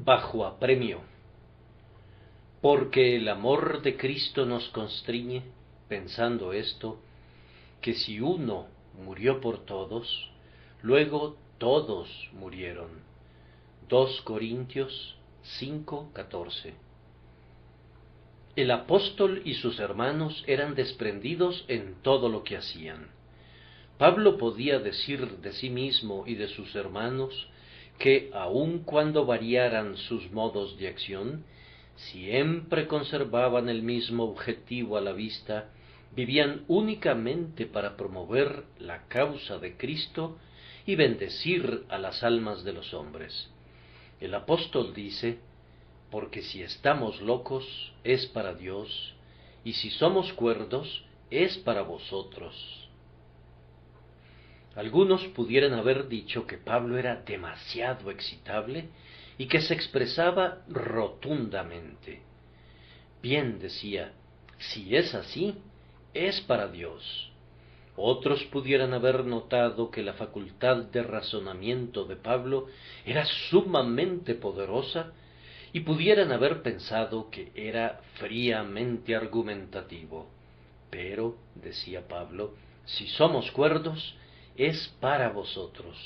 bajo apremio. Porque el amor de Cristo nos constriñe, pensando esto, que si uno murió por todos, luego todos murieron. 2 Corintios 5:14. El apóstol y sus hermanos eran desprendidos en todo lo que hacían. Pablo podía decir de sí mismo y de sus hermanos que, aun cuando variaran sus modos de acción, siempre conservaban el mismo objetivo a la vista, vivían únicamente para promover la causa de Cristo y bendecir a las almas de los hombres. El apóstol dice: porque si estamos locos, es para Dios, y si somos cuerdos, es para vosotros. Algunos pudieran haber dicho que Pablo era demasiado excitable y que se expresaba rotundamente. Bien, decía, si es así, es para Dios. Otros pudieran haber notado que la facultad de razonamiento de Pablo era sumamente poderosa y pudieran haber pensado que era fríamente argumentativo. Pero, decía Pablo, si somos cuerdos, es para vosotros.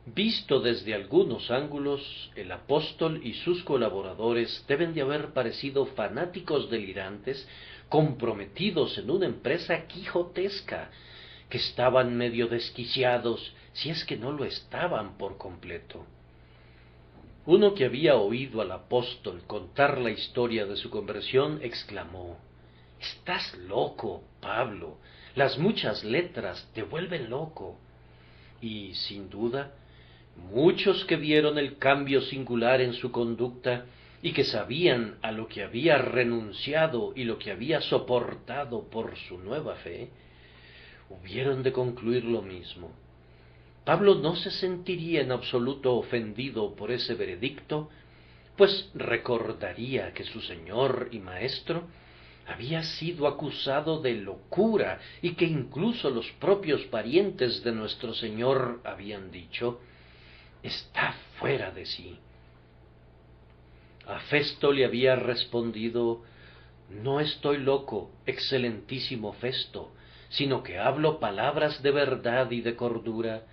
Visto desde algunos ángulos, el apóstol y sus colaboradores deben de haber parecido fanáticos delirantes, comprometidos en una empresa quijotesca, que estaban medio desquiciados, si es que no lo estaban por completo. Uno que había oído al apóstol contar la historia de su conversión exclamó: «Estás loco, Pablo, las muchas letras te vuelven loco». Y, sin duda, muchos que vieron el cambio singular en su conducta y que sabían a lo que había renunciado y lo que había soportado por su nueva fe, hubieron de concluir lo mismo. Pablo no se sentiría en absoluto ofendido por ese veredicto, pues recordaría que su Señor y Maestro había sido acusado de locura y que incluso los propios parientes de nuestro Señor habían dicho: «Está fuera de sí». A Festo le había respondido: «No estoy loco, excelentísimo Festo, sino que hablo palabras de verdad y de cordura».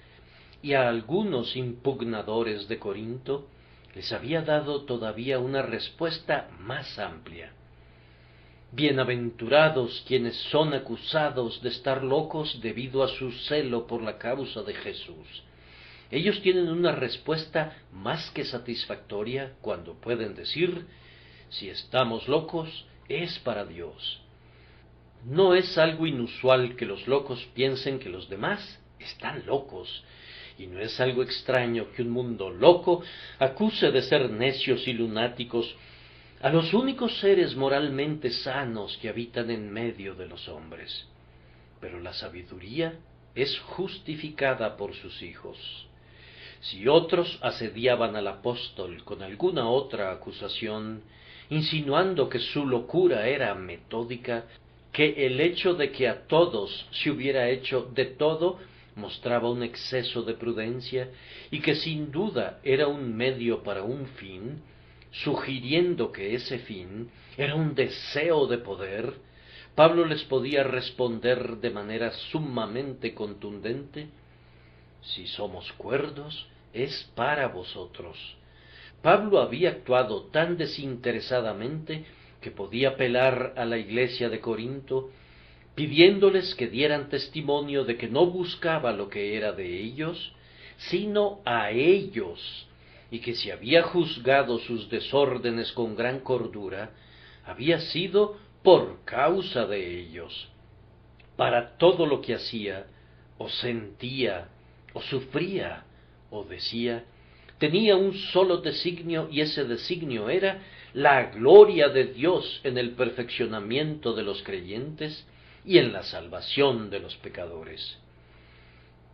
Y a algunos impugnadores de Corinto les había dado todavía una respuesta más amplia: «Bienaventurados quienes son acusados de estar locos debido a su celo por la causa de Jesús». Ellos tienen una respuesta más que satisfactoria cuando pueden decir: si estamos locos, es para Dios. No es algo inusual que los locos piensen que los demás están locos, y no es algo extraño que un mundo loco acuse de ser necios y lunáticos a los únicos seres moralmente sanos que habitan en medio de los hombres. Pero la sabiduría es justificada por sus hijos. Si otros asediaban al apóstol con alguna otra acusación, insinuando que su locura era metódica, que el hecho de que a todos se hubiera hecho de todo mostraba un exceso de prudencia y que sin duda era un medio para un fin, sugiriendo que ese fin era un deseo de poder, Pablo les podía responder de manera sumamente contundente: si somos cuerdos, es para vosotros. Pablo había actuado tan desinteresadamente que podía apelar a la iglesia de Corinto, pidiéndoles que dieran testimonio de que no buscaba lo que era de ellos, sino a ellos, y que si había juzgado sus desórdenes con gran cordura, había sido por causa de ellos. Para todo lo que hacía, o sentía, o sufría, o decía, tenía un solo designio, y ese designio era la gloria de Dios en el perfeccionamiento de los creyentes y en la salvación de los pecadores.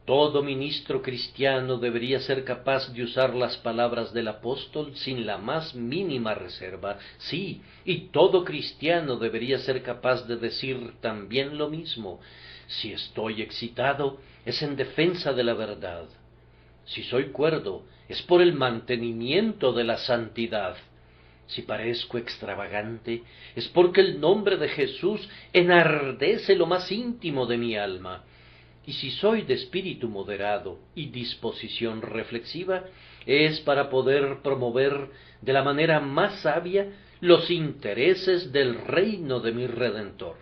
Todo ministro cristiano debería ser capaz de usar las palabras del apóstol sin la más mínima reserva, sí, y todo cristiano debería ser capaz de decir también lo mismo: si estoy excitado, es en defensa de la verdad. Si soy cuerdo, es por el mantenimiento de la santidad. Si parezco extravagante, es porque el nombre de Jesús enardece lo más íntimo de mi alma. Y si soy de espíritu moderado y disposición reflexiva, es para poder promover de la manera más sabia los intereses del reino de mi Redentor.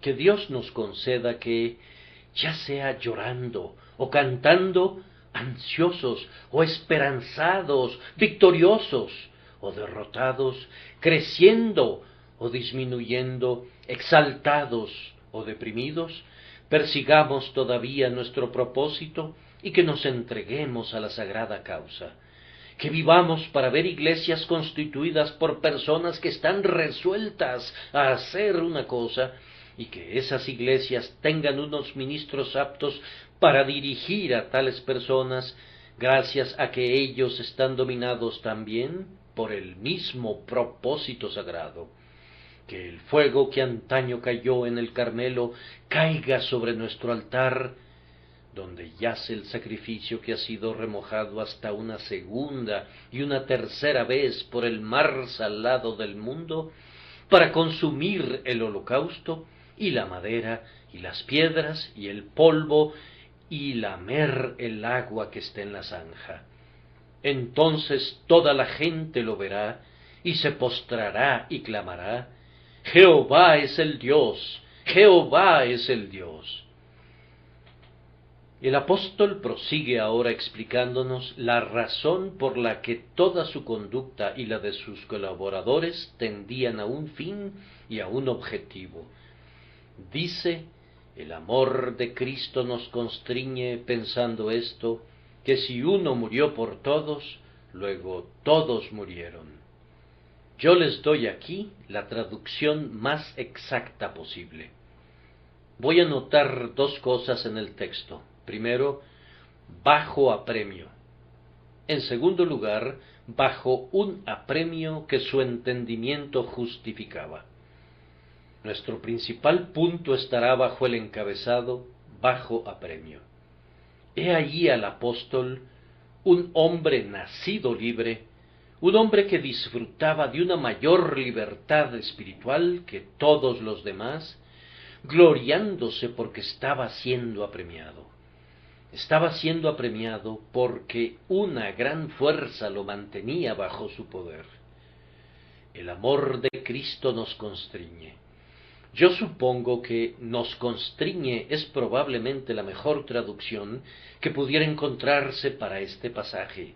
Que Dios nos conceda que, ya sea llorando o cantando, ansiosos o esperanzados, victoriosos o derrotados, creciendo o disminuyendo, exaltados o deprimidos, persigamos todavía nuestro propósito y que nos entreguemos a la sagrada causa. Que vivamos para ver iglesias constituidas por personas que están resueltas a hacer una cosa, y que esas iglesias tengan unos ministros aptos para dirigir a tales personas, gracias a que ellos están dominados también por el mismo propósito sagrado. Que el fuego que antaño cayó en el Carmelo caiga sobre nuestro altar, donde yace el sacrificio que ha sido remojado hasta una segunda y una tercera vez por el mar salado del mundo, para consumir el holocausto, y la madera, y las piedras, y el polvo, y lamer el agua que está en la zanja. Entonces toda la gente lo verá, y se postrará y clamará: Jehová es el Dios, Jehová es el Dios. El apóstol prosigue ahora explicándonos la razón por la que toda su conducta y la de sus colaboradores tendían a un fin y a un objetivo. Dice: el amor de Cristo nos constriñe, pensando esto, que si uno murió por todos, luego todos murieron. Yo les doy aquí la traducción más exacta posible. Voy a notar dos cosas en el texto. Primero, bajo apremio. En segundo lugar, bajo un apremio que su entendimiento justificaba. Nuestro principal punto estará bajo el encabezado bajo apremio. He allí al apóstol, un hombre nacido libre, un hombre que disfrutaba de una mayor libertad espiritual que todos los demás, gloriándose porque estaba siendo apremiado. Estaba siendo apremiado porque una gran fuerza lo mantenía bajo su poder. El amor de Cristo nos constriñe. Yo supongo que nos constriñe es probablemente la mejor traducción que pudiera encontrarse para este pasaje,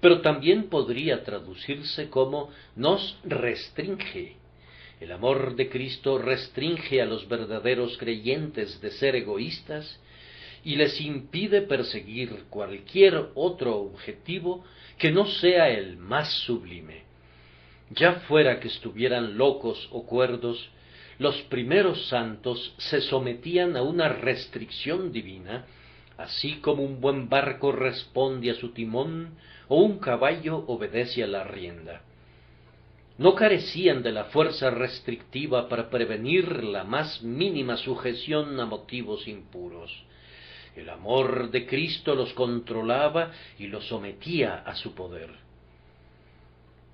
pero también podría traducirse como nos restringe. El amor de Cristo restringe a los verdaderos creyentes de ser egoístas y les impide perseguir cualquier otro objetivo que no sea el más sublime. Ya fuera que estuvieran locos o cuerdos, los primeros santos se sometían a una restricción divina, así como un buen barco responde a su timón o un caballo obedece a la rienda. No carecían de la fuerza restrictiva para prevenir la más mínima sujeción a motivos impuros. El amor de Cristo los controlaba y los sometía a su poder.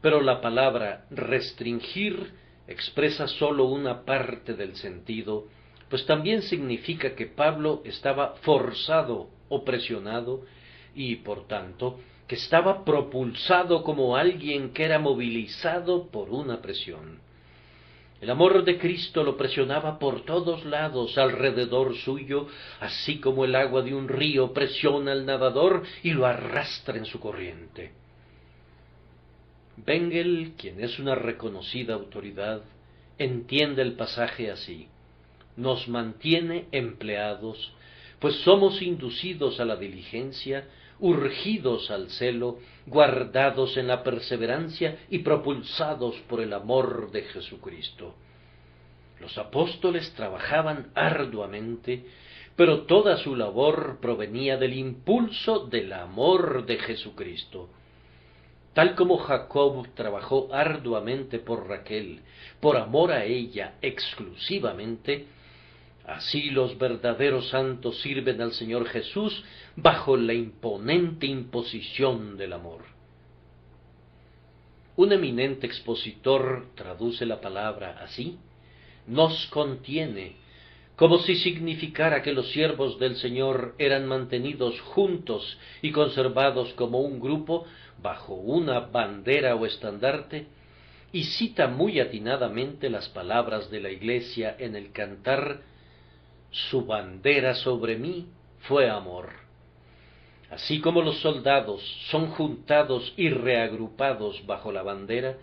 Pero la palabra restringir expresa sólo una parte del sentido, pues también significa que Pablo estaba forzado o presionado y, por tanto, que estaba propulsado como alguien que era movilizado por una presión. El amor de Cristo lo presionaba por todos lados alrededor suyo, así como el agua de un río presiona al nadador y lo arrastra en su corriente. Bengel, quien es una reconocida autoridad, entiende el pasaje así: nos mantiene empleados, pues somos inducidos a la diligencia, urgidos al celo, guardados en la perseverancia y propulsados por el amor de Jesucristo. Los apóstoles trabajaban arduamente, pero toda su labor provenía del impulso del amor de Jesucristo. Tal como Jacob trabajó arduamente por Raquel, por amor a ella exclusivamente, Así los verdaderos santos sirven al Señor Jesús bajo la imponente imposición del amor. Un eminente expositor traduce la palabra así: nos contiene, como si significara que los siervos del Señor eran mantenidos juntos y conservados como un grupo bajo una bandera o estandarte, y cita muy atinadamente las palabras de la Iglesia en el cantar: su bandera sobre mí fue amor. Así como los soldados son juntados y reagrupados bajo la bandera,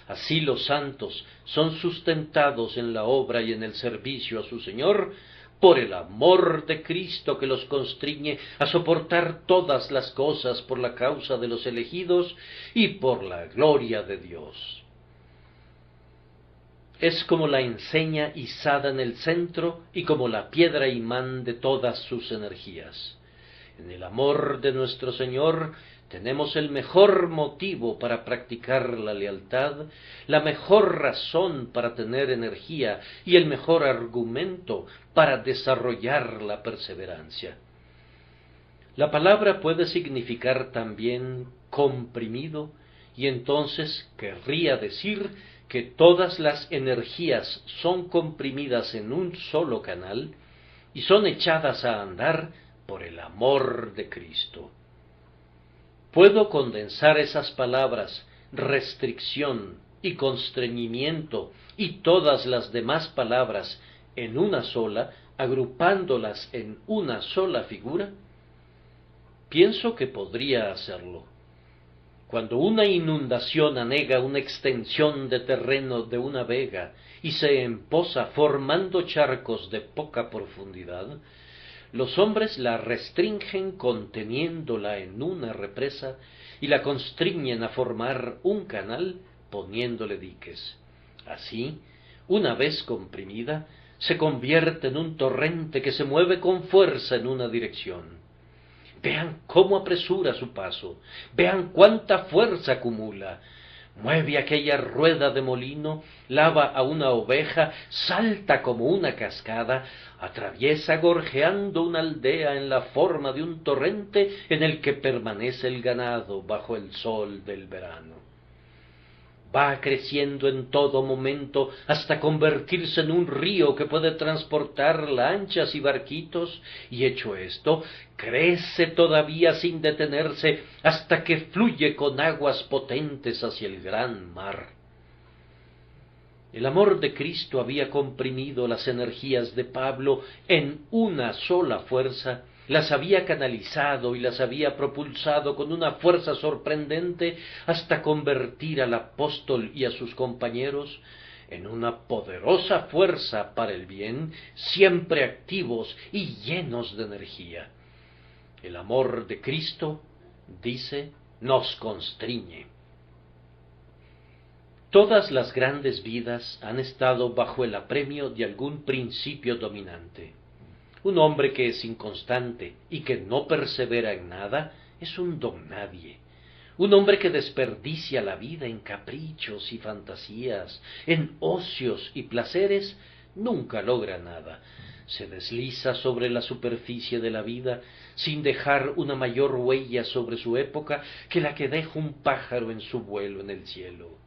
así los santos son sustentados en la obra y en el servicio a su Señor por el amor de Cristo que los constriñe a soportar todas las cosas por la causa de los elegidos y por la gloria de Dios. Es como la enseña izada en el centro y como la piedra imán de todas sus energías. En el amor de nuestro Señor tenemos el mejor motivo para practicar la lealtad, la mejor razón para tener energía y el mejor argumento para desarrollar la perseverancia. La palabra puede significar también comprimido, y entonces querría decir que todas las energías son comprimidas en un solo canal y son echadas a andar por el amor de Cristo. Puedo condensar esas palabras, restricción y constreñimiento, y todas las demás palabras en una sola, agrupándolas en una sola figura. Pienso que podría hacerlo. Cuando una inundación anega una extensión de terreno de una vega y se empoza formando charcos de poca profundidad, los hombres la restringen conteniéndola en una represa y la constriñen a formar un canal poniéndole diques. Así, una vez comprimida, se convierte en un torrente que se mueve con fuerza en una dirección. Vean cómo apresura su paso, vean cuánta fuerza acumula. Mueve aquella rueda de molino, lava a una oveja, salta como una cascada, atraviesa gorjeando una aldea en la forma de un torrente en el que permanece el ganado bajo el sol del verano. Va creciendo en todo momento hasta convertirse en un río que puede transportar lanchas y barquitos, y hecho esto, crece todavía sin detenerse hasta que fluye con aguas potentes hacia el gran mar. El amor de Cristo había comprimido las energías de Pablo en una sola fuerza, las había canalizado y las había propulsado con una fuerza sorprendente hasta convertir al apóstol y a sus compañeros en una poderosa fuerza para el bien, siempre activos y llenos de energía. El amor de Cristo, dice, nos constriñe. Todas las grandes vidas han estado bajo el apremio de algún principio dominante. Un hombre que es inconstante y que no persevera en nada es un don nadie. Un hombre que desperdicia la vida en caprichos y fantasías, en ocios y placeres, nunca logra nada. Se desliza sobre la superficie de la vida sin dejar una mayor huella sobre su época que la que deja un pájaro en su vuelo en el cielo.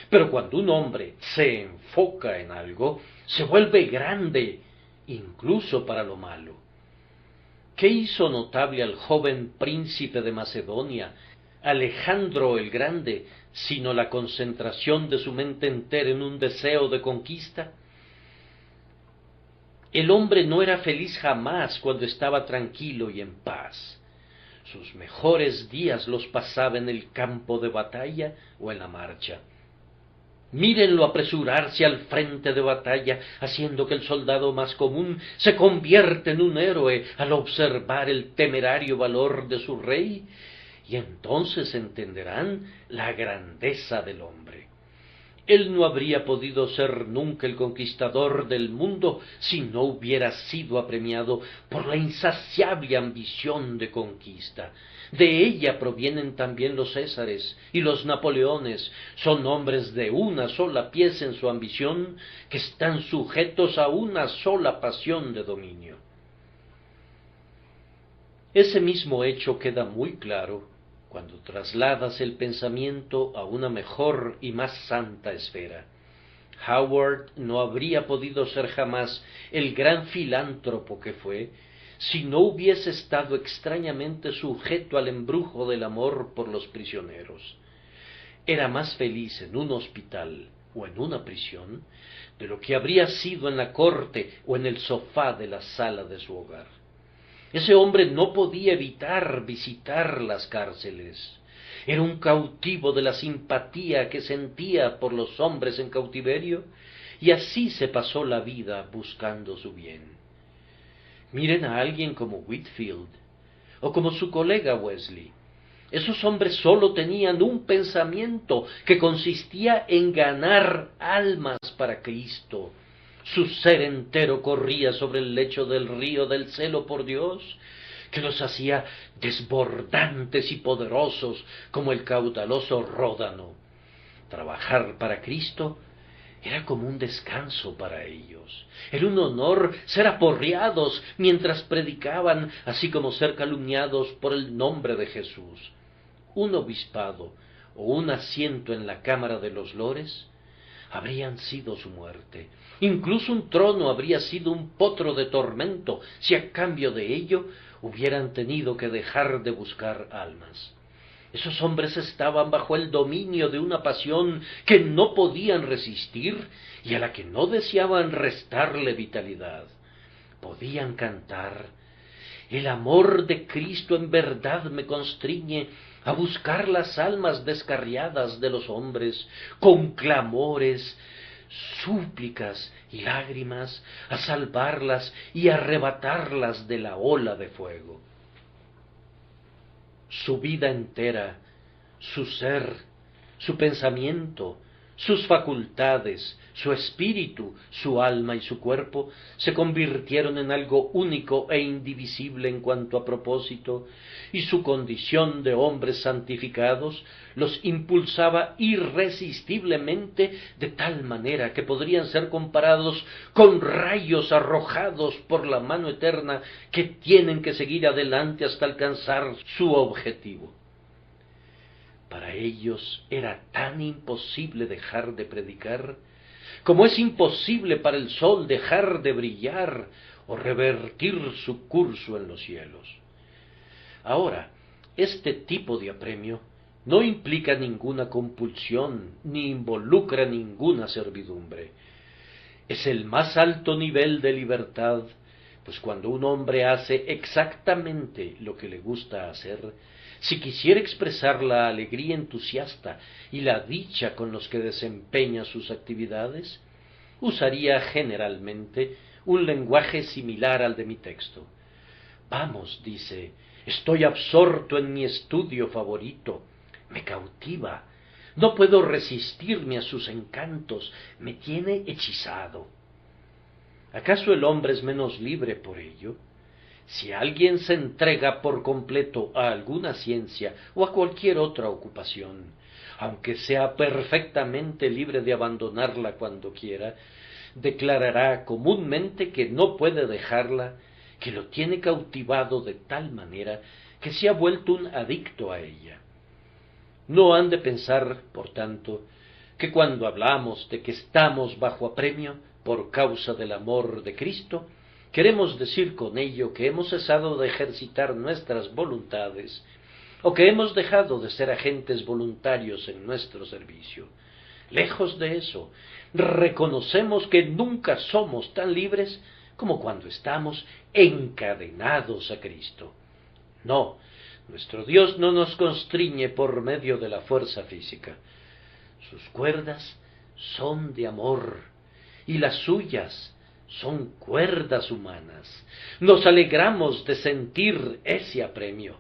Pero cuando un hombre se enfoca en algo, se vuelve grande, incluso para lo malo. ¿Qué hizo notable al joven príncipe de Macedonia, Alejandro el Grande, sino la concentración de su mente entera en un deseo de conquista? El hombre no era feliz jamás cuando estaba tranquilo y en paz. Sus mejores días los pasaba en el campo de batalla o en la marcha. Mírenlo apresurarse al frente de batalla, haciendo que el soldado más común se convierta en un héroe al observar el temerario valor de su rey, y entonces entenderán la grandeza del hombre. Él no habría podido ser nunca el conquistador del mundo si no hubiera sido apremiado por la insaciable ambición de conquista. De ella provienen también los Césares y los Napoleones. Son hombres de una sola pieza en su ambición, que están sujetos a una sola pasión de dominio. Ese mismo hecho queda muy claro cuando trasladas el pensamiento a una mejor y más santa esfera. Howard no habría podido ser jamás el gran filántropo que fue, si no hubiese estado extrañamente sujeto al embrujo del amor por los prisioneros. Era más feliz en un hospital o en una prisión de lo que habría sido en la corte o en el sofá de la sala de su hogar. Ese hombre no podía evitar visitar las cárceles. Era un cautivo de la simpatía que sentía por los hombres en cautiverio, y así se pasó la vida buscando su bien. Miren a alguien como Whitefield, o como su colega Wesley. Esos hombres sólo tenían un pensamiento, que consistía en ganar almas para Cristo. Su ser entero corría sobre el lecho del río del celo por Dios, que los hacía desbordantes y poderosos como el caudaloso Ródano. Trabajar para Cristo era como un descanso para ellos. Era un honor ser aporreados mientras predicaban, así como ser calumniados por el nombre de Jesús. Un obispado o un asiento en la Cámara de los Lores habrían sido su muerte. Incluso un trono habría sido un potro de tormento, si a cambio de ello hubieran tenido que dejar de buscar almas. Esos hombres estaban bajo el dominio de una pasión que no podían resistir y a la que no deseaban restarle vitalidad. Podían cantar: el amor de Cristo en verdad me constriñe a buscar las almas descarriadas de los hombres, con clamores, súplicas y lágrimas, a salvarlas y arrebatarlas de la ola de fuego. Su vida entera, su ser, su pensamiento, sus facultades, su espíritu, su alma y su cuerpo se convirtieron en algo único e indivisible en cuanto a propósito, y su condición de hombres santificados los impulsaba irresistiblemente, de tal manera que podrían ser comparados con rayos arrojados por la mano eterna, que tienen que seguir adelante hasta alcanzar su objetivo. Para ellos era tan imposible dejar de predicar, como es imposible para el sol dejar de brillar o revertir su curso en los cielos. Ahora, este tipo de apremio no implica ninguna compulsión ni involucra ninguna servidumbre. Es el más alto nivel de libertad, pues cuando un hombre hace exactamente lo que le gusta hacer, si quisiera expresar la alegría entusiasta y la dicha con los que desempeña sus actividades, usaría generalmente un lenguaje similar al de mi texto. Vamos, dice, estoy absorto en mi estudio favorito, me cautiva, no puedo resistirme a sus encantos, me tiene hechizado. ¿Acaso el hombre es menos libre por ello? Si alguien se entrega por completo a alguna ciencia o a cualquier otra ocupación, aunque sea perfectamente libre de abandonarla cuando quiera, declarará comúnmente que no puede dejarla, que lo tiene cautivado de tal manera que se ha vuelto un adicto a ella. No han de pensar, por tanto, que cuando hablamos de que estamos bajo apremio por causa del amor de Cristo, queremos decir con ello que hemos cesado de ejercitar nuestras voluntades, o que hemos dejado de ser agentes voluntarios en nuestro servicio. Lejos de eso, reconocemos que nunca somos tan libres como cuando estamos encadenados a Cristo. No, nuestro Dios no nos constriñe por medio de la fuerza física. Sus cuerdas son de amor, y las suyas son cuerdas humanas. Nos alegramos de sentir ese apremio.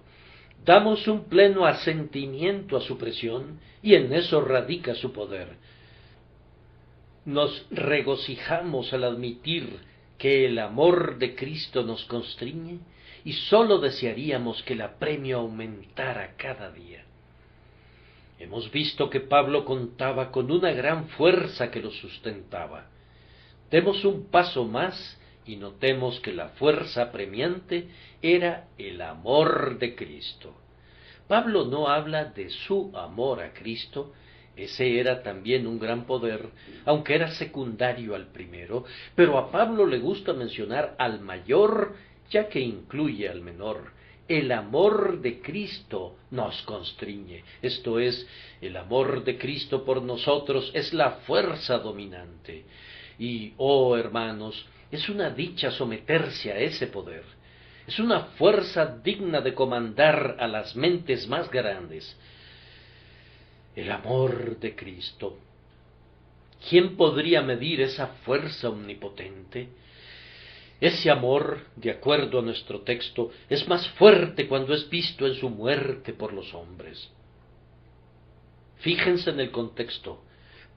Damos un pleno asentimiento a su presión, y en eso radica su poder. Nos regocijamos al admitir que el amor de Cristo nos constriñe y sólo desearíamos que el apremio aumentara cada día. Hemos visto que Pablo contaba con una gran fuerza que lo sustentaba. Demos un paso más y notemos que la fuerza apremiante era el amor de Cristo. Pablo no habla de su amor a Cristo, ese era también un gran poder, aunque era secundario al primero, pero a Pablo le gusta mencionar al mayor, ya que incluye al menor. El amor de Cristo nos constriñe, esto es, el amor de Cristo por nosotros es la fuerza dominante. Y, oh hermanos, es una dicha someterse a ese poder. Es una fuerza digna de comandar a las mentes más grandes. El amor de Cristo. ¿Quién podría medir esa fuerza omnipotente? Ese amor, de acuerdo a nuestro texto, es más fuerte cuando es visto en su muerte por los hombres. Fíjense en el contexto,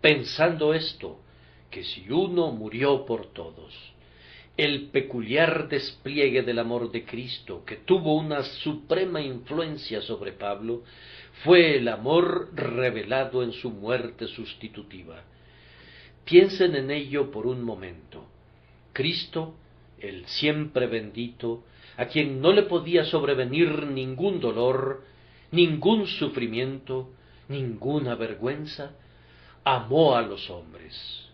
pensando esto, que si uno murió por todos, el peculiar despliegue del amor de Cristo, que tuvo una suprema influencia sobre Pablo, fue el amor revelado en su muerte sustitutiva. Piensen en ello por un momento. Cristo, el siempre bendito, a quien no le podía sobrevenir ningún dolor, ningún sufrimiento, ninguna vergüenza, amó a los hombres.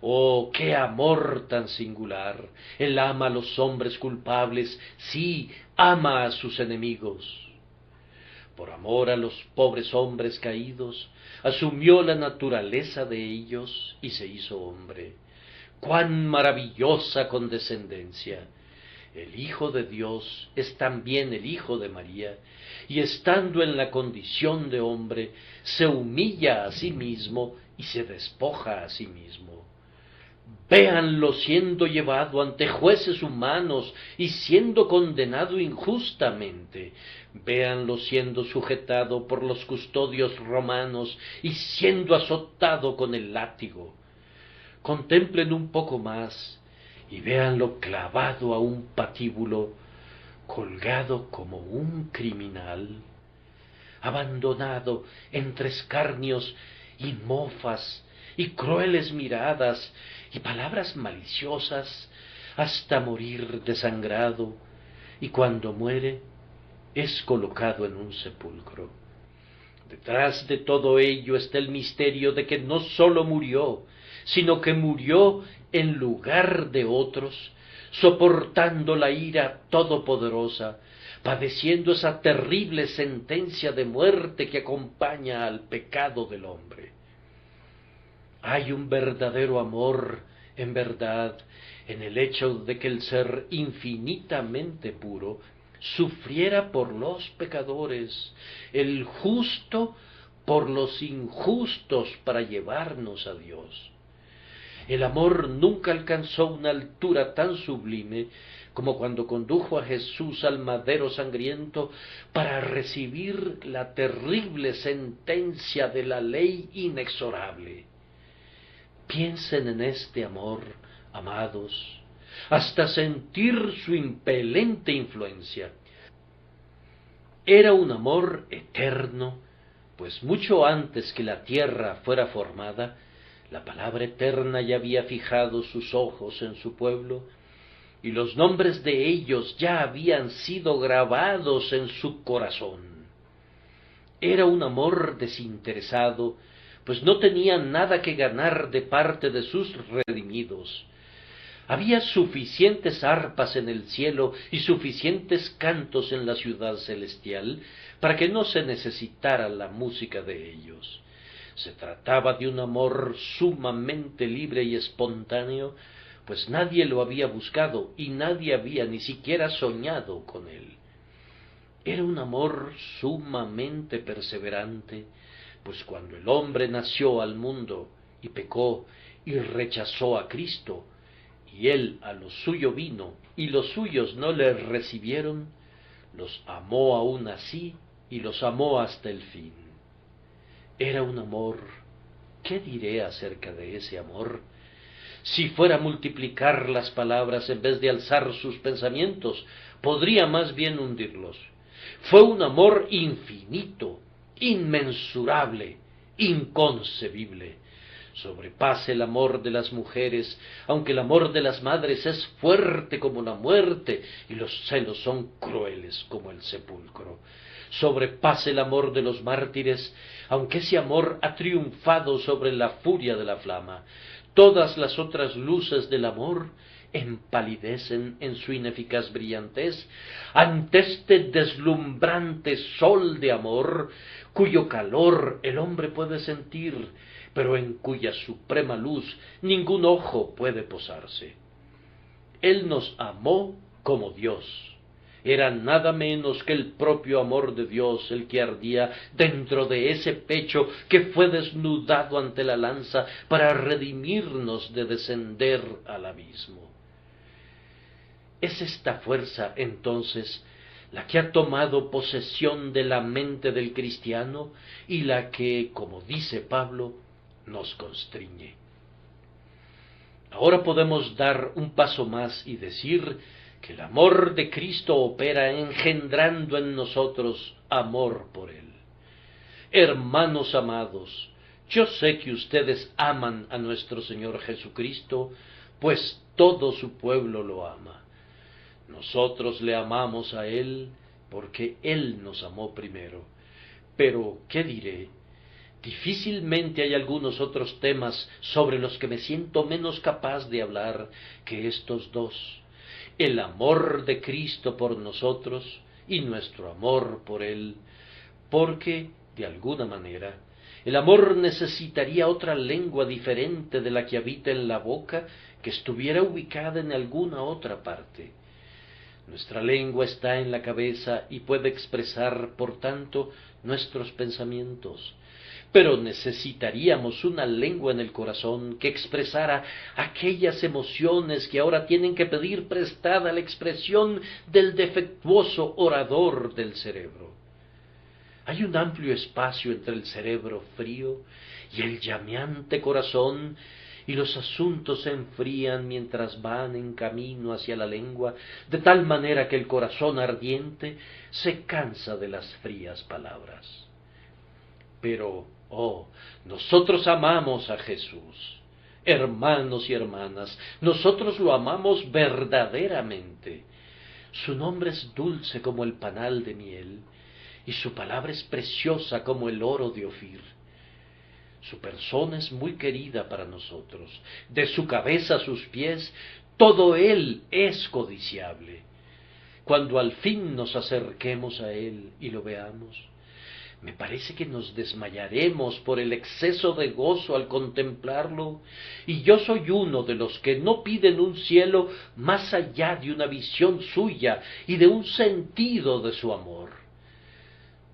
Oh, qué amor tan singular. Él ama a los hombres culpables, sí, ama a sus enemigos. Por amor a los pobres hombres caídos, asumió la naturaleza de ellos y se hizo hombre. ¡Cuán maravillosa condescendencia! El Hijo de Dios es también el Hijo de María, y estando en la condición de hombre, se humilla a sí mismo y se despoja a sí mismo. Véanlo siendo llevado ante jueces humanos y siendo condenado injustamente. Véanlo siendo sujetado por los custodios romanos y siendo azotado con el látigo. Contemplen un poco más y véanlo clavado a un patíbulo, colgado como un criminal, abandonado entre escarnios y mofas y crueles miradas y palabras maliciosas hasta morir desangrado, y cuando muere es colocado en un sepulcro. Detrás de todo ello está el misterio de que no sólo murió, sino que murió en lugar de otros, soportando la ira todopoderosa, padeciendo esa terrible sentencia de muerte que acompaña al pecado del hombre. Hay un verdadero amor, en verdad, en el hecho de que el ser infinitamente puro sufriera por los pecadores, el justo por los injustos para llevarnos a Dios. El amor nunca alcanzó una altura tan sublime como cuando condujo a Jesús al madero sangriento para recibir la terrible sentencia de la ley inexorable. Piensen en este amor, amados, hasta sentir su impelente influencia. Era un amor eterno, pues mucho antes que la tierra fuera formada, la palabra eterna ya había fijado sus ojos en su pueblo, y los nombres de ellos ya habían sido grabados en su corazón. Era un amor desinteresado, pues no tenían nada que ganar de parte de sus redimidos. Había suficientes arpas en el cielo y suficientes cantos en la ciudad celestial para que no se necesitara la música de ellos. Se trataba de un amor sumamente libre y espontáneo, pues nadie lo había buscado y nadie había ni siquiera soñado con él. Era un amor sumamente perseverante, pues cuando el hombre nació al mundo y pecó y rechazó a Cristo, y él a lo suyo vino, y los suyos no le recibieron, los amó aún así, y los amó hasta el fin. Era un amor, ¿qué diré acerca de ese amor? Si fuera a multiplicar las palabras en vez de alzar sus pensamientos, podría más bien hundirlos. Fue un amor infinito, inmensurable, inconcebible. Sobrepasa el amor de las mujeres, aunque el amor de las madres es fuerte como la muerte y los celos son crueles como el sepulcro. Sobrepasa el amor de los mártires, aunque ese amor ha triunfado sobre la furia de la flama. Todas las otras luces del amor empalidecen en su ineficaz brillantez ante este deslumbrante sol de amor, cuyo calor el hombre puede sentir, pero en cuya suprema luz ningún ojo puede posarse. Él nos amó como Dios. Era nada menos que el propio amor de Dios el que ardía dentro de ese pecho que fue desnudado ante la lanza para redimirnos de descender al abismo. Es esta fuerza, entonces, la que ha tomado posesión de la mente del cristiano y la que, como dice Pablo, nos constriñe. Ahora podemos dar un paso más y decir que el amor de Cristo opera engendrando en nosotros amor por Él. Hermanos amados, yo sé que ustedes aman a nuestro Señor Jesucristo, pues todo su pueblo lo ama. Nosotros le amamos a Él porque Él nos amó primero. Pero, ¿qué diré? Difícilmente hay algunos otros temas sobre los que me siento menos capaz de hablar que estos dos: el amor de Cristo por nosotros y nuestro amor por Él, porque, de alguna manera, el amor necesitaría otra lengua diferente de la que habita en la boca, que estuviera ubicada en alguna otra parte. Nuestra lengua está en la cabeza y puede expresar, por tanto, nuestros pensamientos. Pero necesitaríamos una lengua en el corazón que expresara aquellas emociones que ahora tienen que pedir prestada la expresión del defectuoso orador del cerebro. Hay un amplio espacio entre el cerebro frío y el llameante corazón, y los asuntos se enfrían mientras van en camino hacia la lengua, de tal manera que el corazón ardiente se cansa de las frías palabras. Pero, nosotros amamos a Jesús. Hermanos y hermanas, nosotros lo amamos verdaderamente. Su nombre es dulce como el panal de miel, y su palabra es preciosa como el oro de Ofir. Su persona es muy querida para nosotros. De su cabeza a sus pies, todo Él es codiciable. Cuando al fin nos acerquemos a Él y lo veamos, me parece que nos desmayaremos por el exceso de gozo al contemplarlo, y yo soy uno de los que no piden un cielo más allá de una visión suya y de un sentido de su amor.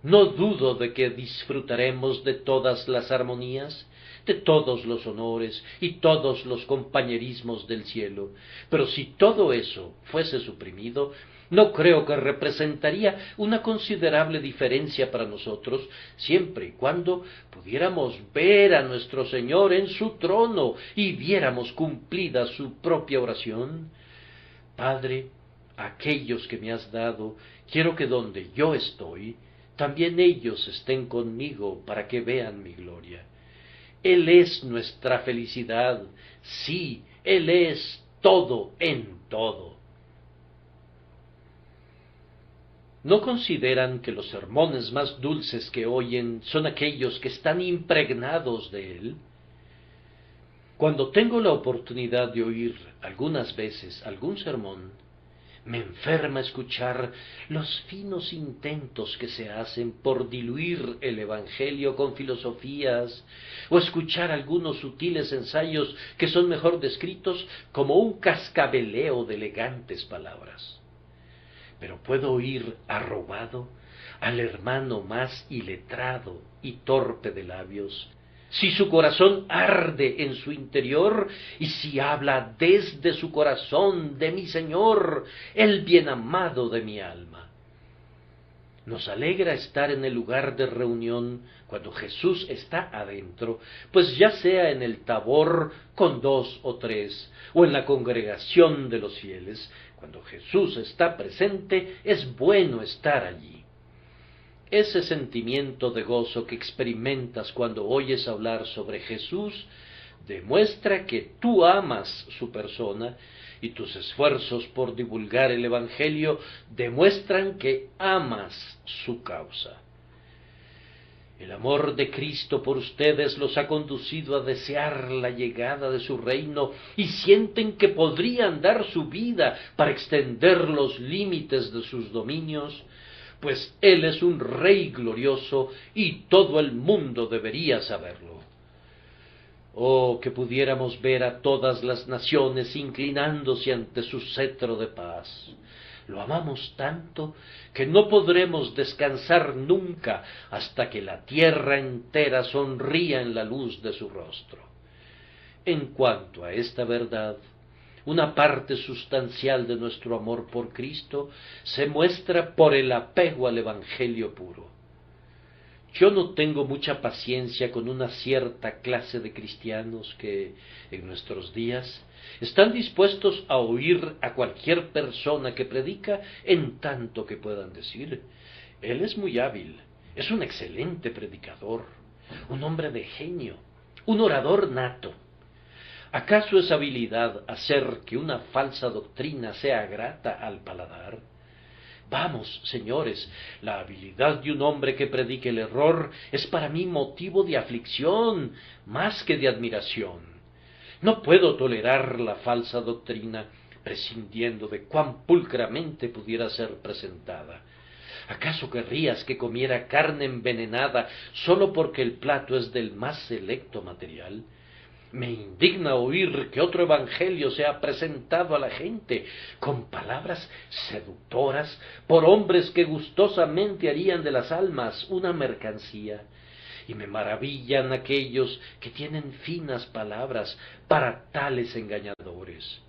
No dudo de que disfrutaremos de todas las armonías, de todos los honores y todos los compañerismos del cielo, pero si todo eso fuese suprimido, no creo que representaría una considerable diferencia para nosotros, siempre y cuando pudiéramos ver a nuestro Señor en su trono y viéramos cumplida su propia oración. Padre, aquellos que me has dado, quiero que donde yo estoy, también ellos estén conmigo para que vean mi gloria. Él es nuestra felicidad, sí, Él es todo en todo. ¿No consideran que los sermones más dulces que oyen son aquellos que están impregnados de Él? Cuando tengo la oportunidad de oír algunas veces algún sermón, me enferma escuchar los finos intentos que se hacen por diluir el Evangelio con filosofías, o escuchar algunos sutiles ensayos que son mejor descritos como un cascabeleo de elegantes palabras. Pero puedo oír arrobado al hermano más iletrado y torpe de labios, si su corazón arde en su interior y si habla desde su corazón de mi Señor, el bien amado de mi alma. Nos alegra estar en el lugar de reunión cuando Jesús está adentro, pues ya sea en el tabor con 2 o 3, o en la congregación de los fieles, cuando Jesús está presente, es bueno estar allí. Ese sentimiento de gozo que experimentas cuando oyes hablar sobre Jesús demuestra que tú amas su persona, y tus esfuerzos por divulgar el Evangelio demuestran que amas su causa. El amor de Cristo por ustedes los ha conducido a desear la llegada de su reino y sienten que podrían dar su vida para extender los límites de sus dominios, pues Él es un Rey glorioso y todo el mundo debería saberlo. Oh, que pudiéramos ver a todas las naciones inclinándose ante su cetro de paz. Lo amamos tanto que no podremos descansar nunca hasta que la tierra entera sonría en la luz de su rostro. En cuanto a esta verdad, una parte sustancial de nuestro amor por Cristo se muestra por el apego al Evangelio puro. Yo no tengo mucha paciencia con una cierta clase de cristianos que, en nuestros días, están dispuestos a oír a cualquier persona que predica en tanto que puedan decir: él es muy hábil, es un excelente predicador, un hombre de genio, un orador nato. ¿Acaso es habilidad hacer que una falsa doctrina sea grata al paladar? Vamos, señores, la habilidad de un hombre que predique el error es para mí motivo de aflicción más que de admiración. No puedo tolerar la falsa doctrina, prescindiendo de cuán pulcramente pudiera ser presentada. ¿Acaso querrías que comiera carne envenenada sólo porque el plato es del más selecto material? Me indigna oír que otro evangelio sea presentado a la gente con palabras seductoras por hombres que gustosamente harían de las almas una mercancía, y me maravillan aquellos que tienen finas palabras para tales engañadores.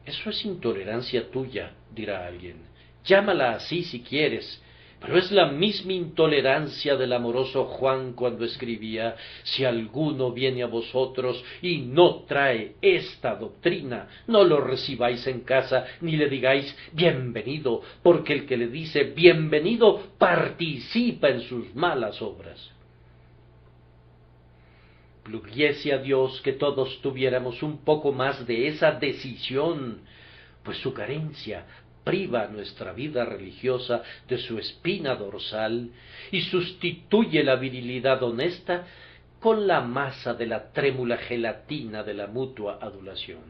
Eso es intolerancia tuya, dirá alguien. Llámala así si quieres, pero es la misma intolerancia del amoroso Juan cuando escribía: si alguno viene a vosotros y no trae esta doctrina, no lo recibáis en casa, ni le digáis bienvenido, porque el que le dice bienvenido participa en sus malas obras. Pluguiese a Dios que todos tuviéramos un poco más de esa decisión, pues su carencia priva nuestra vida religiosa de su espina dorsal y sustituye la virilidad honesta con la masa de la trémula gelatina de la mutua adulación.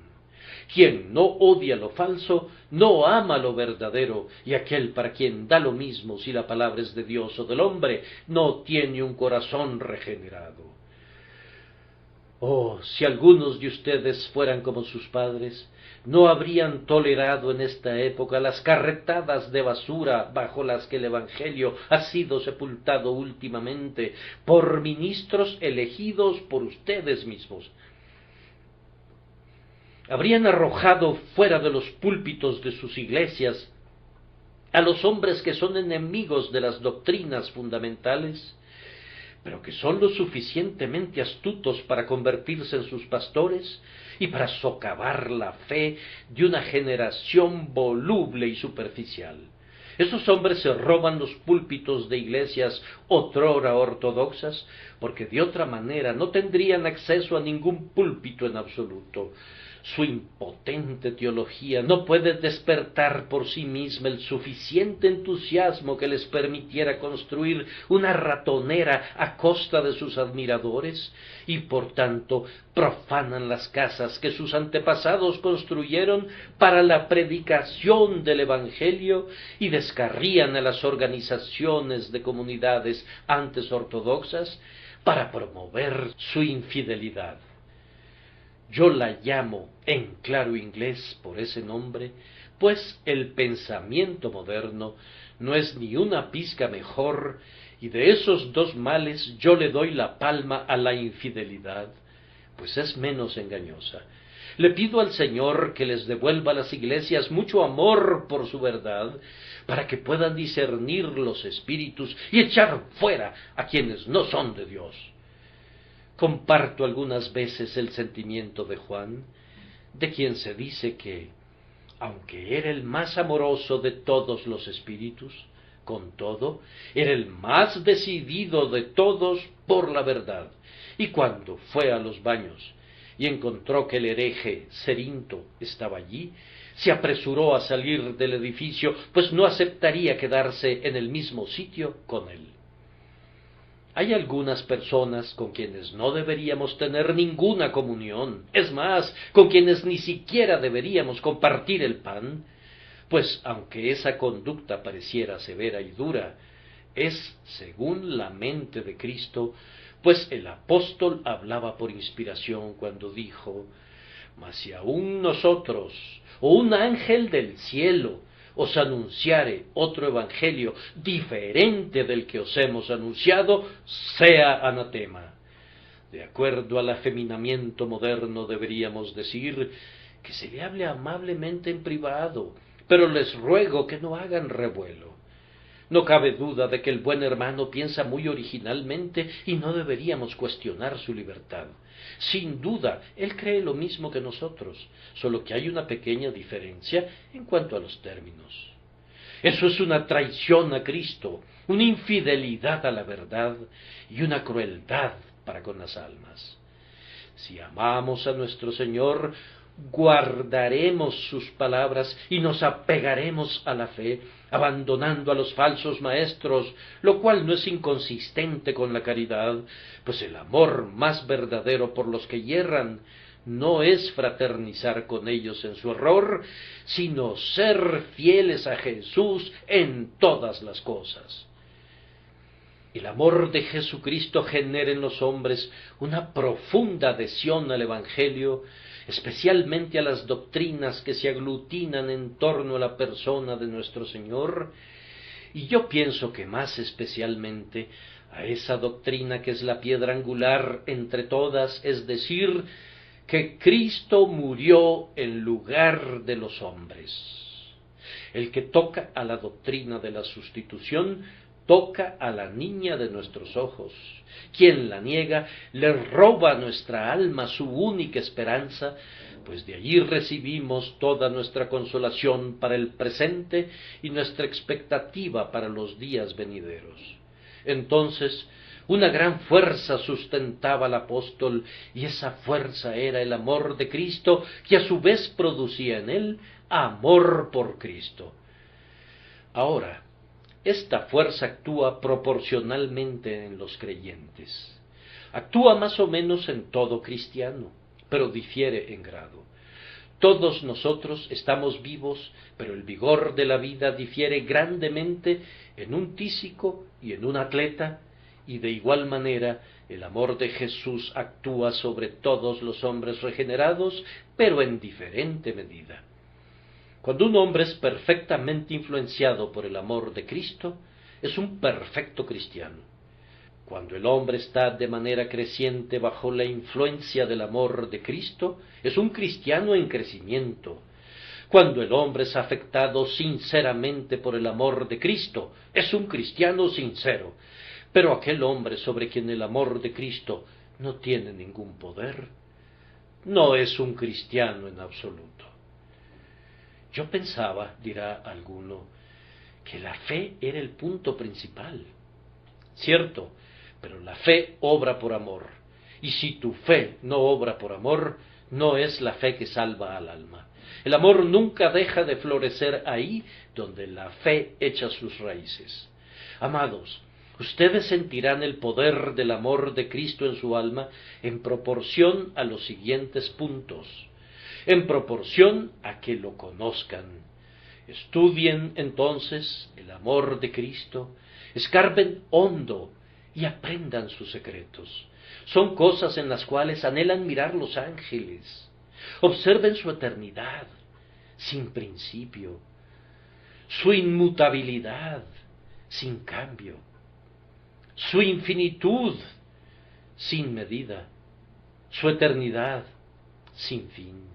Quien no odia lo falso, no ama lo verdadero, y aquel para quien da lo mismo si la palabra es de Dios o del hombre, no tiene un corazón regenerado. Oh, si algunos de ustedes fueran como sus padres, no habrían tolerado en esta época las carretadas de basura bajo las que el Evangelio ha sido sepultado últimamente por ministros elegidos por ustedes mismos. Habrían arrojado fuera de los púlpitos de sus iglesias a los hombres que son enemigos de las doctrinas fundamentales, pero que son lo suficientemente astutos para convertirse en sus pastores y para socavar la fe de una generación voluble y superficial. Esos hombres se roban los púlpitos de iglesias otrora ortodoxas, porque de otra manera no tendrían acceso a ningún púlpito en absoluto. Su impotente teología no puede despertar por sí misma el suficiente entusiasmo que les permitiera construir una ratonera a costa de sus admiradores, y por tanto profanan las casas que sus antepasados construyeron para la predicación del Evangelio y descarrían a las organizaciones de comunidades antes ortodoxas para promover su infidelidad. Yo la llamo en claro inglés por ese nombre, pues el pensamiento moderno no es ni una pizca mejor, y de esos dos males yo le doy la palma a la infidelidad, pues es menos engañosa. Le pido al Señor que les devuelva a las iglesias mucho amor por su verdad, para que puedan discernir los espíritus y echar fuera a quienes no son de Dios. Comparto algunas veces el sentimiento de Juan, de quien se dice que, aunque era el más amoroso de todos los espíritus, con todo, era el más decidido de todos por la verdad, y cuando fue a los baños y encontró que el hereje Cerinto estaba allí, se apresuró a salir del edificio, pues no aceptaría quedarse en el mismo sitio con él. Hay algunas personas con quienes no deberíamos tener ninguna comunión, es más, con quienes ni siquiera deberíamos compartir el pan, pues aunque esa conducta pareciera severa y dura, es según la mente de Cristo, pues el apóstol hablaba por inspiración cuando dijo: mas si aun nosotros, o un ángel del cielo, os anunciare otro evangelio diferente del que os hemos anunciado, sea anatema. De acuerdo al afeminamiento moderno deberíamos decir que se le hable amablemente en privado, pero les ruego que no hagan revuelo. No cabe duda de que el buen hermano piensa muy originalmente y no deberíamos cuestionar su libertad. Sin duda, él cree lo mismo que nosotros, solo que hay una pequeña diferencia en cuanto a los términos. Eso es una traición a Cristo, una infidelidad a la verdad y una crueldad para con las almas. Si amamos a nuestro Señor, guardaremos sus palabras y nos apegaremos a la fe, abandonando a los falsos maestros, lo cual no es inconsistente con la caridad, pues el amor más verdadero por los que yerran no es fraternizar con ellos en su error, sino ser fieles a Jesús en todas las cosas. El amor de Jesucristo genera en los hombres una profunda adhesión al Evangelio, especialmente a las doctrinas que se aglutinan en torno a la persona de nuestro Señor, y yo pienso que más especialmente a esa doctrina que es la piedra angular entre todas, es decir, que Cristo murió en lugar de los hombres. El que toca a la doctrina de la sustitución, toca a la niña de nuestros ojos. Quien la niega, le roba a nuestra alma su única esperanza, pues de allí recibimos toda nuestra consolación para el presente y nuestra expectativa para los días venideros. Entonces, una gran fuerza sustentaba al apóstol, y esa fuerza era el amor de Cristo, que a su vez producía en él amor por Cristo. Ahora, esta fuerza actúa proporcionalmente en los creyentes. Actúa más o menos en todo cristiano, pero difiere en grado. Todos nosotros estamos vivos, pero el vigor de la vida difiere grandemente en un tísico y en un atleta, y de igual manera el amor de Jesús actúa sobre todos los hombres regenerados, pero en diferente medida. Cuando un hombre es perfectamente influenciado por el amor de Cristo, es un perfecto cristiano. Cuando el hombre está de manera creciente bajo la influencia del amor de Cristo, es un cristiano en crecimiento. Cuando el hombre es afectado sinceramente por el amor de Cristo, es un cristiano sincero. Pero aquel hombre sobre quien el amor de Cristo no tiene ningún poder, no es un cristiano en absoluto. Yo pensaba, dirá alguno, que la fe era el punto principal. Cierto, pero la fe obra por amor, y si tu fe no obra por amor, no es la fe que salva al alma. El amor nunca deja de florecer ahí donde la fe echa sus raíces. Amados, ustedes sentirán el poder del amor de Cristo en su alma en proporción a los siguientes puntos. En proporción a que lo conozcan. Estudien entonces el amor de Cristo, escarben hondo y aprendan sus secretos. Son cosas en las cuales anhelan mirar los ángeles. Observen su eternidad, sin principio, su inmutabilidad, sin cambio, su infinitud, sin medida, su eternidad sin fin.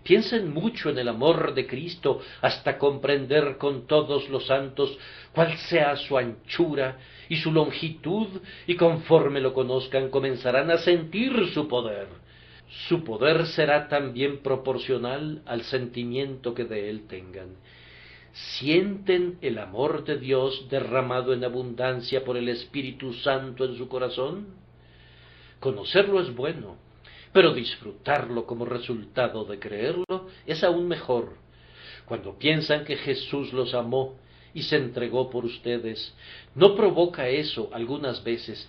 Piensen mucho en el amor de Cristo hasta comprender con todos los santos cuál sea su anchura y su longitud, y conforme lo conozcan comenzarán a sentir su poder. Su poder será también proporcional al sentimiento que de él tengan. ¿Sienten el amor de Dios derramado en abundancia por el Espíritu Santo en su corazón? Conocerlo es bueno, pero disfrutarlo como resultado de creerlo es aún mejor. Cuando piensan que Jesús los amó y se entregó por ustedes, ¿no provoca eso algunas veces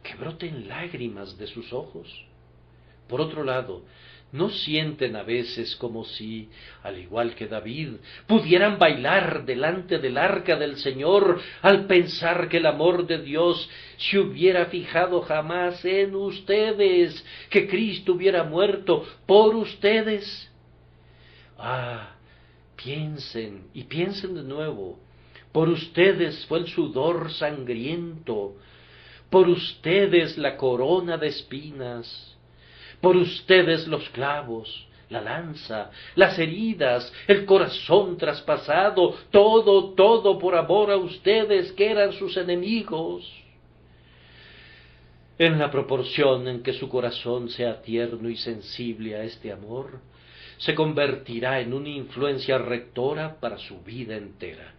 que broten lágrimas de sus ojos? Por otro lado, ¿no sienten a veces como si, al igual que David, pudieran bailar delante del arca del Señor al pensar que el amor de Dios se hubiera fijado jamás en ustedes, que Cristo hubiera muerto por ustedes? Ah, piensen y piensen de nuevo. Por ustedes fue el sudor sangriento, por ustedes la corona de espinas, por ustedes los clavos, la lanza, las heridas, el corazón traspasado, todo por amor a ustedes que eran sus enemigos. En la proporción en que su corazón sea tierno y sensible a este amor, se convertirá en una influencia rectora para su vida entera.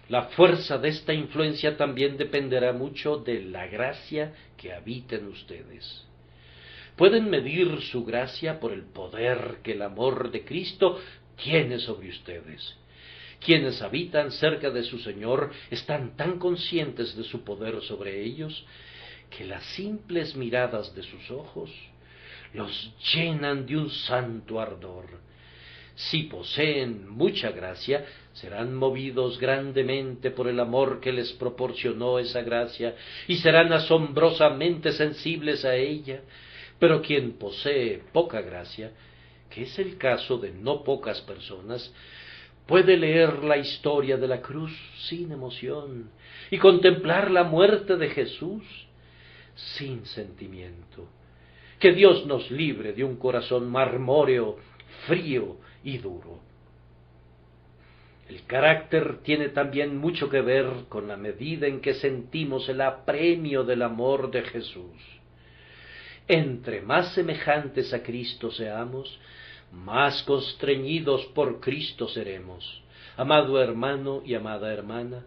La fuerza de esta influencia también dependerá mucho de la gracia que habita en ustedes. Pueden medir su gracia por el poder que el amor de Cristo tiene sobre ustedes. Quienes habitan cerca de su Señor están tan conscientes de su poder sobre ellos que las simples miradas de sus ojos los llenan de un santo ardor. Si poseen mucha gracia, serán movidos grandemente por el amor que les proporcionó esa gracia y serán asombrosamente sensibles a ella. Pero quien posee poca gracia, que es el caso de no pocas personas, puede leer la historia de la cruz sin emoción y contemplar la muerte de Jesús sin sentimiento. Que Dios nos libre de un corazón marmóreo, frío y duro. El carácter tiene también mucho que ver con la medida en que sentimos el apremio del amor de Jesús. Entre más semejantes a Cristo seamos, más constreñidos por Cristo seremos. Amado hermano y amada hermana,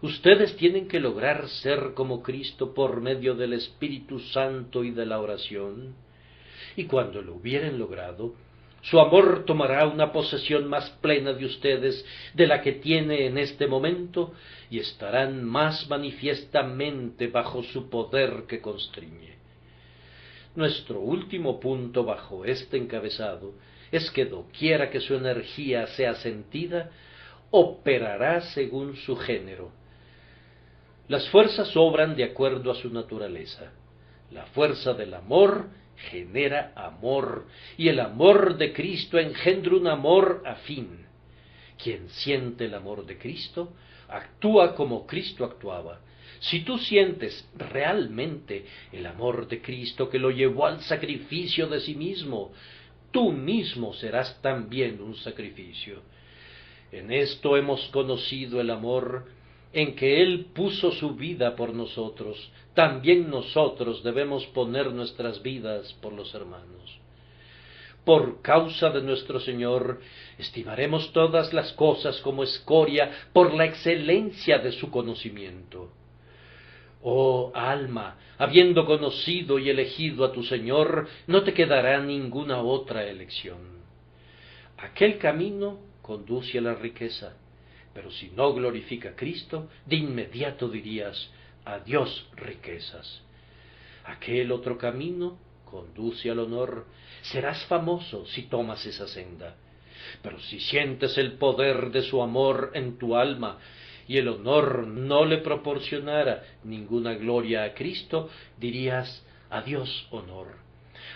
ustedes tienen que lograr ser como Cristo por medio del Espíritu Santo y de la oración, y cuando lo hubieren logrado, su amor tomará una posesión más plena de ustedes de la que tiene en este momento, y estarán más manifiestamente bajo su poder que constriñe. Nuestro último punto bajo este encabezado es que doquiera que su energía sea sentida, operará según su género. Las fuerzas obran de acuerdo a su naturaleza. La fuerza del amor genera amor, y el amor de Cristo engendra un amor afín. Quien siente el amor de Cristo, actúa como Cristo actuaba. Si tú sientes realmente el amor de Cristo que lo llevó al sacrificio de sí mismo, tú mismo serás también un sacrificio. En esto hemos conocido el amor, en que Él puso su vida por nosotros. También nosotros debemos poner nuestras vidas por los hermanos. Por causa de nuestro Señor, estimaremos todas las cosas como escoria por la excelencia de su conocimiento. Oh alma, habiendo conocido y elegido a tu Señor, no te quedará ninguna otra elección. Aquel camino conduce a la riqueza, pero si no glorifica a Cristo, de inmediato dirías, adiós riquezas. Aquel otro camino conduce al honor, serás famoso si tomas esa senda. Pero si sientes el poder de su amor en tu alma, y el honor no le proporcionara ninguna gloria a Cristo, dirías, adiós honor.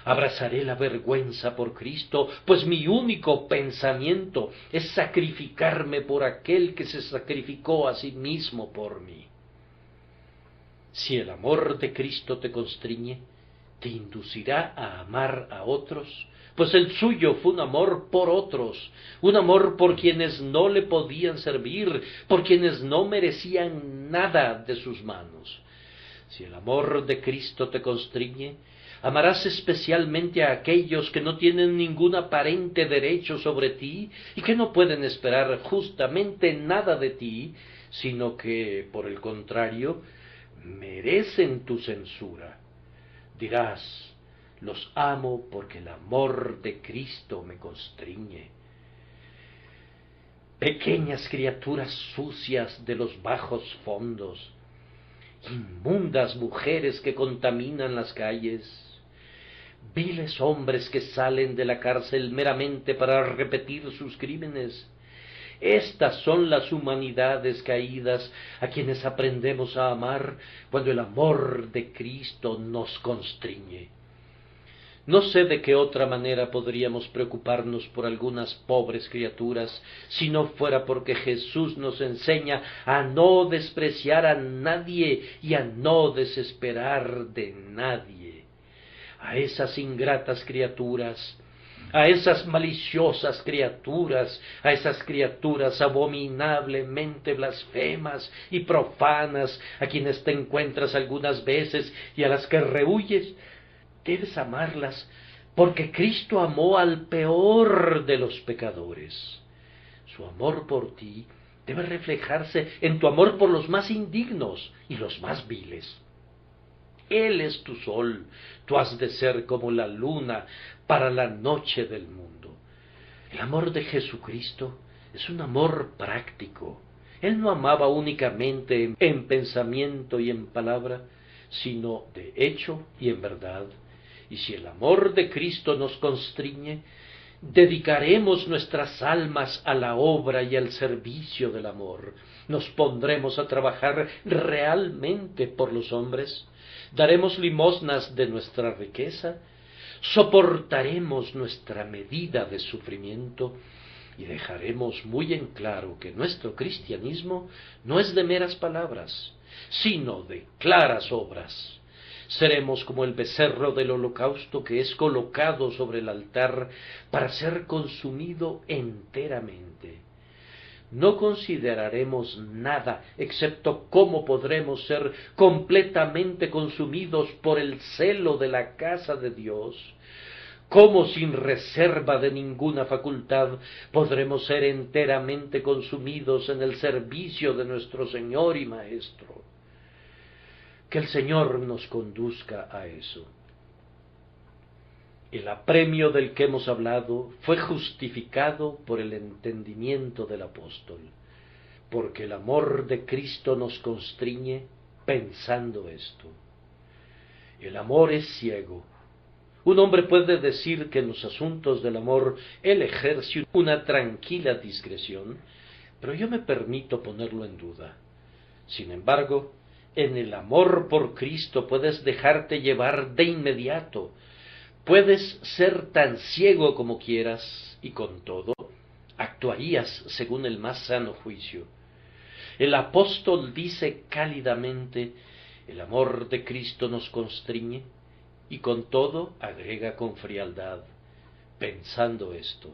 Abrazaré la vergüenza por Cristo, pues mi único pensamiento es sacrificarme por aquel que se sacrificó a sí mismo por mí. Si el amor de Cristo te constriñe, te inducirá a amar a otros, pues el suyo fue un amor por otros, un amor por quienes no le podían servir, por quienes no merecían nada de sus manos. Si el amor de Cristo te constriñe, amarás especialmente a aquellos que no tienen ningún aparente derecho sobre ti y que no pueden esperar justamente nada de ti, sino que, por el contrario, merecen tu censura. Dirás, los amo porque el amor de Cristo me constriñe. Pequeñas criaturas sucias de los bajos fondos, inmundas mujeres que contaminan las calles, viles hombres que salen de la cárcel meramente para repetir sus crímenes. Estas son las humanidades caídas a quienes aprendemos a amar cuando el amor de Cristo nos constriñe. No sé de qué otra manera podríamos preocuparnos por algunas pobres criaturas, si no fuera porque Jesús nos enseña a no despreciar a nadie y a no desesperar de nadie. A esas ingratas criaturas, a esas maliciosas criaturas, a esas criaturas abominablemente blasfemas y profanas, a quienes te encuentras algunas veces y a las que rehuyes, debes amarlas, porque Cristo amó al peor de los pecadores. Su amor por ti debe reflejarse en tu amor por los más indignos y los más viles. Él es tu sol, tú has de ser como la luna para la noche del mundo. El amor de Jesucristo es un amor práctico. Él no amaba únicamente en pensamiento y en palabra, sino de hecho y en verdad. Y si el amor de Cristo nos constriñe, dedicaremos nuestras almas a la obra y al servicio del amor. Nos pondremos a trabajar realmente por los hombres, daremos limosnas de nuestra riqueza, soportaremos nuestra medida de sufrimiento y dejaremos muy en claro que nuestro cristianismo no es de meras palabras, sino de claras obras. Seremos como el becerro del holocausto que es colocado sobre el altar para ser consumido enteramente. No consideraremos nada excepto cómo podremos ser completamente consumidos por el celo de la casa de Dios, cómo sin reserva de ninguna facultad podremos ser enteramente consumidos en el servicio de nuestro Señor y Maestro. Que el Señor nos conduzca a eso. El apremio del que hemos hablado fue justificado por el entendimiento del apóstol, porque el amor de Cristo nos constriñe pensando esto. El amor es ciego. Un hombre puede decir que en los asuntos del amor él ejerce una tranquila discreción, pero yo me permito ponerlo en duda. Sin embargo, en el amor por Cristo puedes dejarte llevar de inmediato. Puedes ser tan ciego como quieras y con todo actuarías según el más sano juicio. El apóstol dice cálidamente, el amor de Cristo nos constriñe, y con todo agrega con frialdad, pensando esto.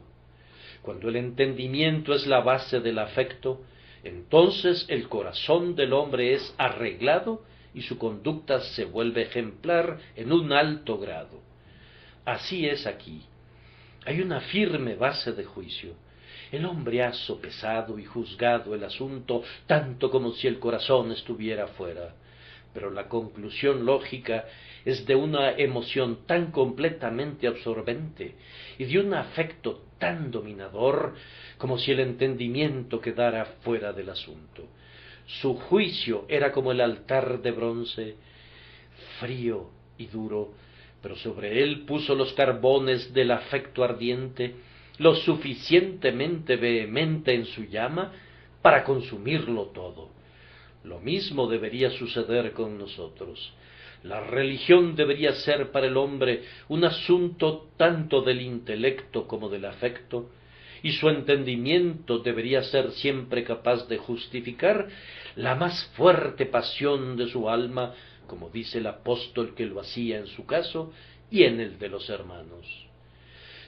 Cuando el entendimiento es la base del afecto, entonces el corazón del hombre es arreglado y su conducta se vuelve ejemplar en un alto grado. Así es aquí. Hay una firme base de juicio. El hombre ha sopesado y juzgado el asunto tanto como si el corazón estuviera fuera, pero la conclusión lógica es de una emoción tan completamente absorbente y de un afecto tan dominador como si el entendimiento quedara fuera del asunto. Su juicio era como el altar de bronce, frío y duro, pero sobre él puso los carbones del afecto ardiente, lo suficientemente vehemente en su llama para consumirlo todo. Lo mismo debería suceder con nosotros. La religión debería ser para el hombre un asunto tanto del intelecto como del afecto, y su entendimiento debería ser siempre capaz de justificar la más fuerte pasión de su alma como dice el apóstol que lo hacía en su caso y en el de los hermanos.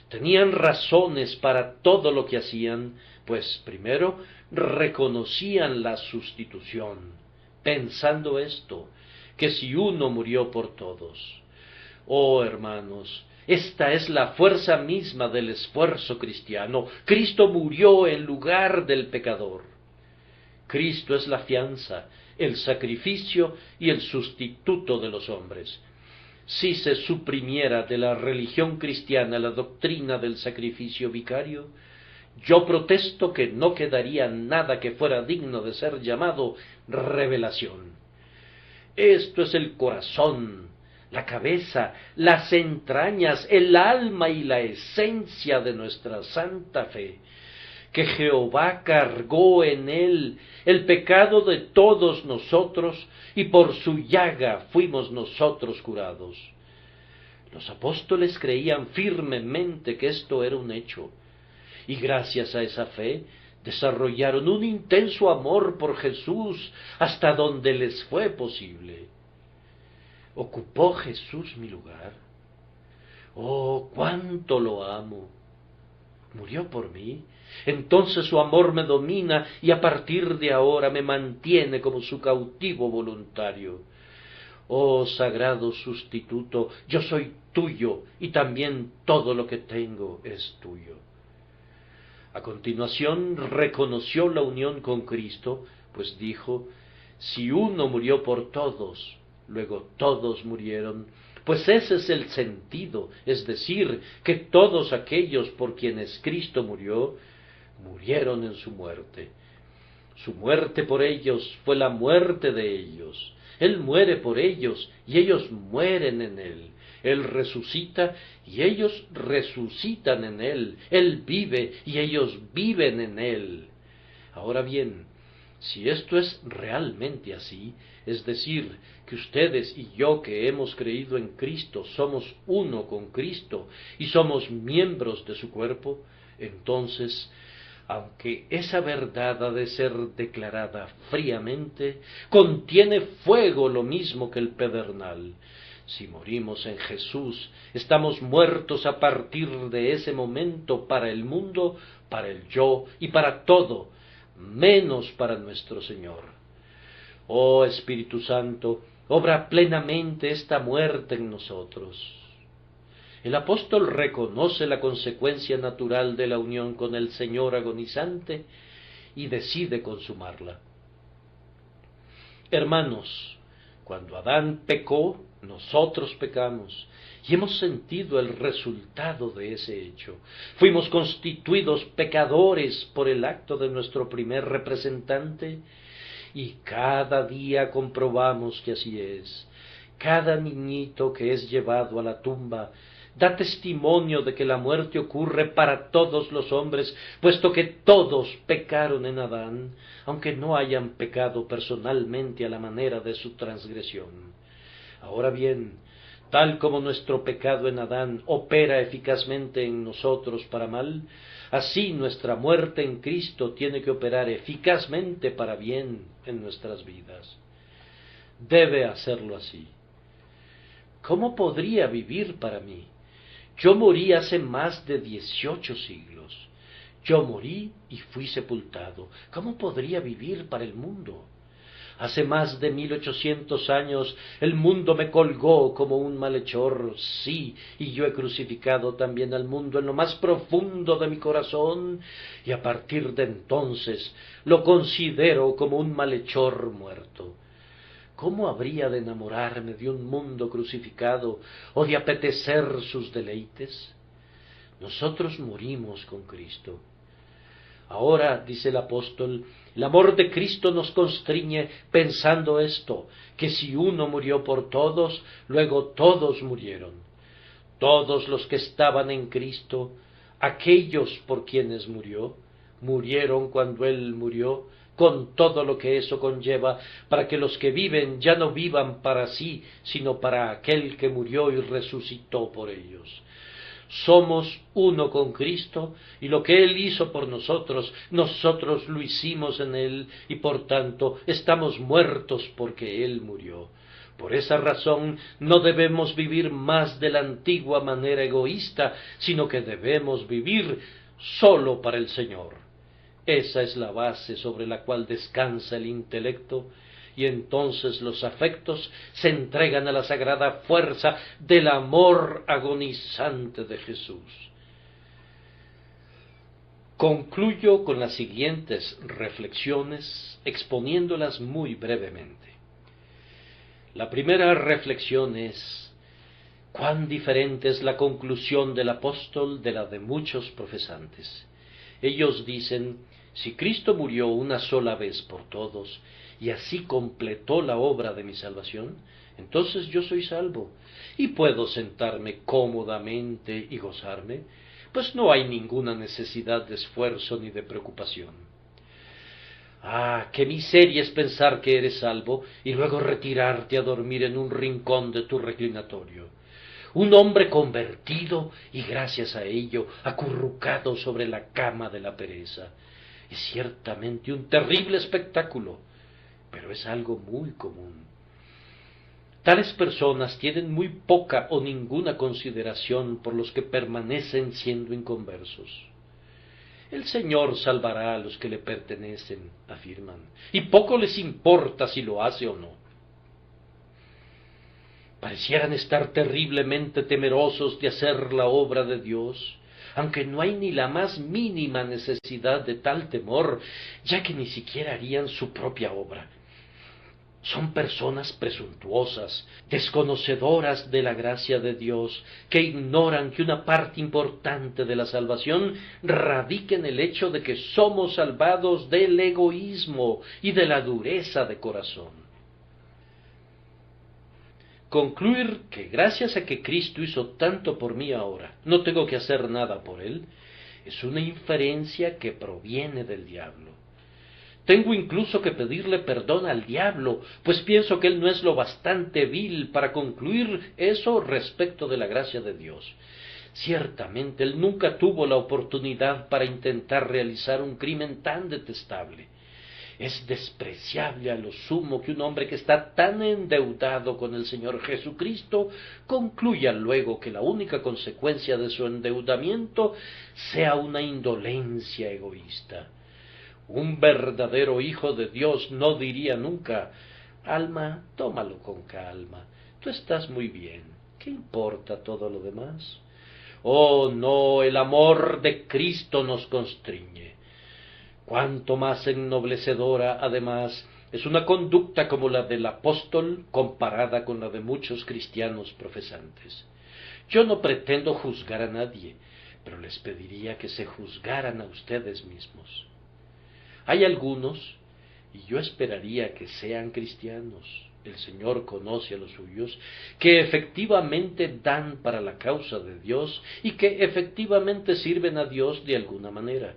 Tenían razones para todo lo que hacían, pues primero reconocían la sustitución, pensando esto, que si uno murió por todos. Oh hermanos, esta es la fuerza misma del esfuerzo cristiano. Cristo murió en lugar del pecador. Cristo es la fianza, el sacrificio y el sustituto de los hombres. Si se suprimiera de la religión cristiana la doctrina del sacrificio vicario, yo protesto que no quedaría nada que fuera digno de ser llamado revelación. Esto es el corazón, la cabeza, las entrañas, el alma y la esencia de nuestra santa fe, que Jehová cargó en él el pecado de todos nosotros, y por su llaga fuimos nosotros curados. Los apóstoles creían firmemente que esto era un hecho, y gracias a esa fe desarrollaron un intenso amor por Jesús hasta donde les fue posible. ¿Ocupó Jesús mi lugar? ¡Oh, cuánto lo amo! Murió por mí. Entonces su amor me domina y a partir de ahora me mantiene como su cautivo voluntario. Oh sagrado sustituto, yo soy tuyo y también todo lo que tengo es tuyo. A continuación reconoció la unión con Cristo, pues dijo, si uno murió por todos, luego todos murieron, pues ese es el sentido, es decir, que todos aquellos por quienes Cristo murió, murieron en su muerte. Su muerte por ellos fue la muerte de ellos. Él muere por ellos y ellos mueren en Él. Él resucita y ellos resucitan en Él. Él vive y ellos viven en Él. Ahora bien, si esto es realmente así, es decir, que ustedes y yo que hemos creído en Cristo somos uno con Cristo y somos miembros de su cuerpo, entonces, aunque esa verdad ha de ser declarada fríamente, contiene fuego lo mismo que el pedernal. Si morimos en Jesús, estamos muertos a partir de ese momento para el mundo, para el yo y para todo, menos para nuestro Señor. Oh Espíritu Santo, obra plenamente esta muerte en nosotros. El apóstol reconoce la consecuencia natural de la unión con el Señor agonizante y decide consumarla. Hermanos, cuando Adán pecó, nosotros pecamos y hemos sentido el resultado de ese hecho. Fuimos constituidos pecadores por el acto de nuestro primer representante y cada día comprobamos que así es. Cada niñito que es llevado a la tumba da testimonio de que la muerte ocurre para todos los hombres, puesto que todos pecaron en Adán, aunque no hayan pecado personalmente a la manera de su transgresión. Ahora bien, tal como nuestro pecado en Adán opera eficazmente en nosotros para mal, así nuestra muerte en Cristo tiene que operar eficazmente para bien en nuestras vidas. Debe hacerlo así. ¿Cómo podría vivir para mí? Yo morí hace más de 18 siglos. Yo morí y fui sepultado. ¿Cómo podría vivir para el mundo? Hace más de 1800 años el mundo me colgó como un malhechor, sí, y yo he crucificado también al mundo en lo más profundo de mi corazón, y a partir de entonces lo considero como un malhechor muerto. ¿Cómo habría de enamorarme de un mundo crucificado o de apetecer sus deleites? Nosotros morimos con Cristo. Ahora, dice el apóstol, el amor de Cristo nos constriñe pensando esto, que si uno murió por todos, luego todos murieron. Todos los que estaban en Cristo, aquellos por quienes murió, murieron cuando Él murió, con todo lo que eso conlleva, para que los que viven ya no vivan para sí, sino para aquel que murió y resucitó por ellos. Somos uno con Cristo, y lo que Él hizo por nosotros, nosotros lo hicimos en Él, y por tanto estamos muertos porque Él murió. Por esa razón no debemos vivir más de la antigua manera egoísta, sino que debemos vivir solo para el Señor. Esa es la base sobre la cual descansa el intelecto, y entonces los afectos se entregan a la sagrada fuerza del amor agonizante de Jesús. Concluyo con las siguientes reflexiones, exponiéndolas muy brevemente. La primera reflexión es: cuán diferente es la conclusión del apóstol de la de muchos profesantes. Ellos dicen: si Cristo murió una sola vez por todos, y así completó la obra de mi salvación, entonces yo soy salvo, y puedo sentarme cómodamente y gozarme, pues no hay ninguna necesidad de esfuerzo ni de preocupación. Ah, qué miseria es pensar que eres salvo y luego retirarte a dormir en un rincón de tu reclinatorio. Un hombre convertido y gracias a ello acurrucado sobre la cama de la pereza. Es ciertamente un terrible espectáculo, pero es algo muy común. Tales personas tienen muy poca o ninguna consideración por los que permanecen siendo inconversos. El Señor salvará a los que le pertenecen, afirman, y poco les importa si lo hace o no. Parecieran estar terriblemente temerosos de hacer la obra de Dios, aunque no hay ni la más mínima necesidad de tal temor, ya que ni siquiera harían su propia obra. Son personas presuntuosas, desconocedoras de la gracia de Dios, que ignoran que una parte importante de la salvación radica en el hecho de que somos salvados del egoísmo y de la dureza de corazón. Concluir que gracias a que Cristo hizo tanto por mí ahora, no tengo que hacer nada por Él, es una inferencia que proviene del diablo. Tengo incluso que pedirle perdón al diablo, pues pienso que él no es lo bastante vil para concluir eso respecto de la gracia de Dios. Ciertamente él nunca tuvo la oportunidad para intentar realizar un crimen tan detestable. Es despreciable a lo sumo que un hombre que está tan endeudado con el Señor Jesucristo concluya luego que la única consecuencia de su endeudamiento sea una indolencia egoísta. Un verdadero hijo de Dios no diría nunca: alma, tómalo con calma, tú estás muy bien, ¿qué importa todo lo demás? Oh, no, el amor de Cristo nos constriñe. Cuánto más ennoblecedora, además, es una conducta como la del apóstol comparada con la de muchos cristianos profesantes. Yo no pretendo juzgar a nadie, pero les pediría que se juzgaran a ustedes mismos. Hay algunos, y yo esperaría que sean cristianos, el Señor conoce a los suyos, que efectivamente dan para la causa de Dios y que efectivamente sirven a Dios de alguna manera.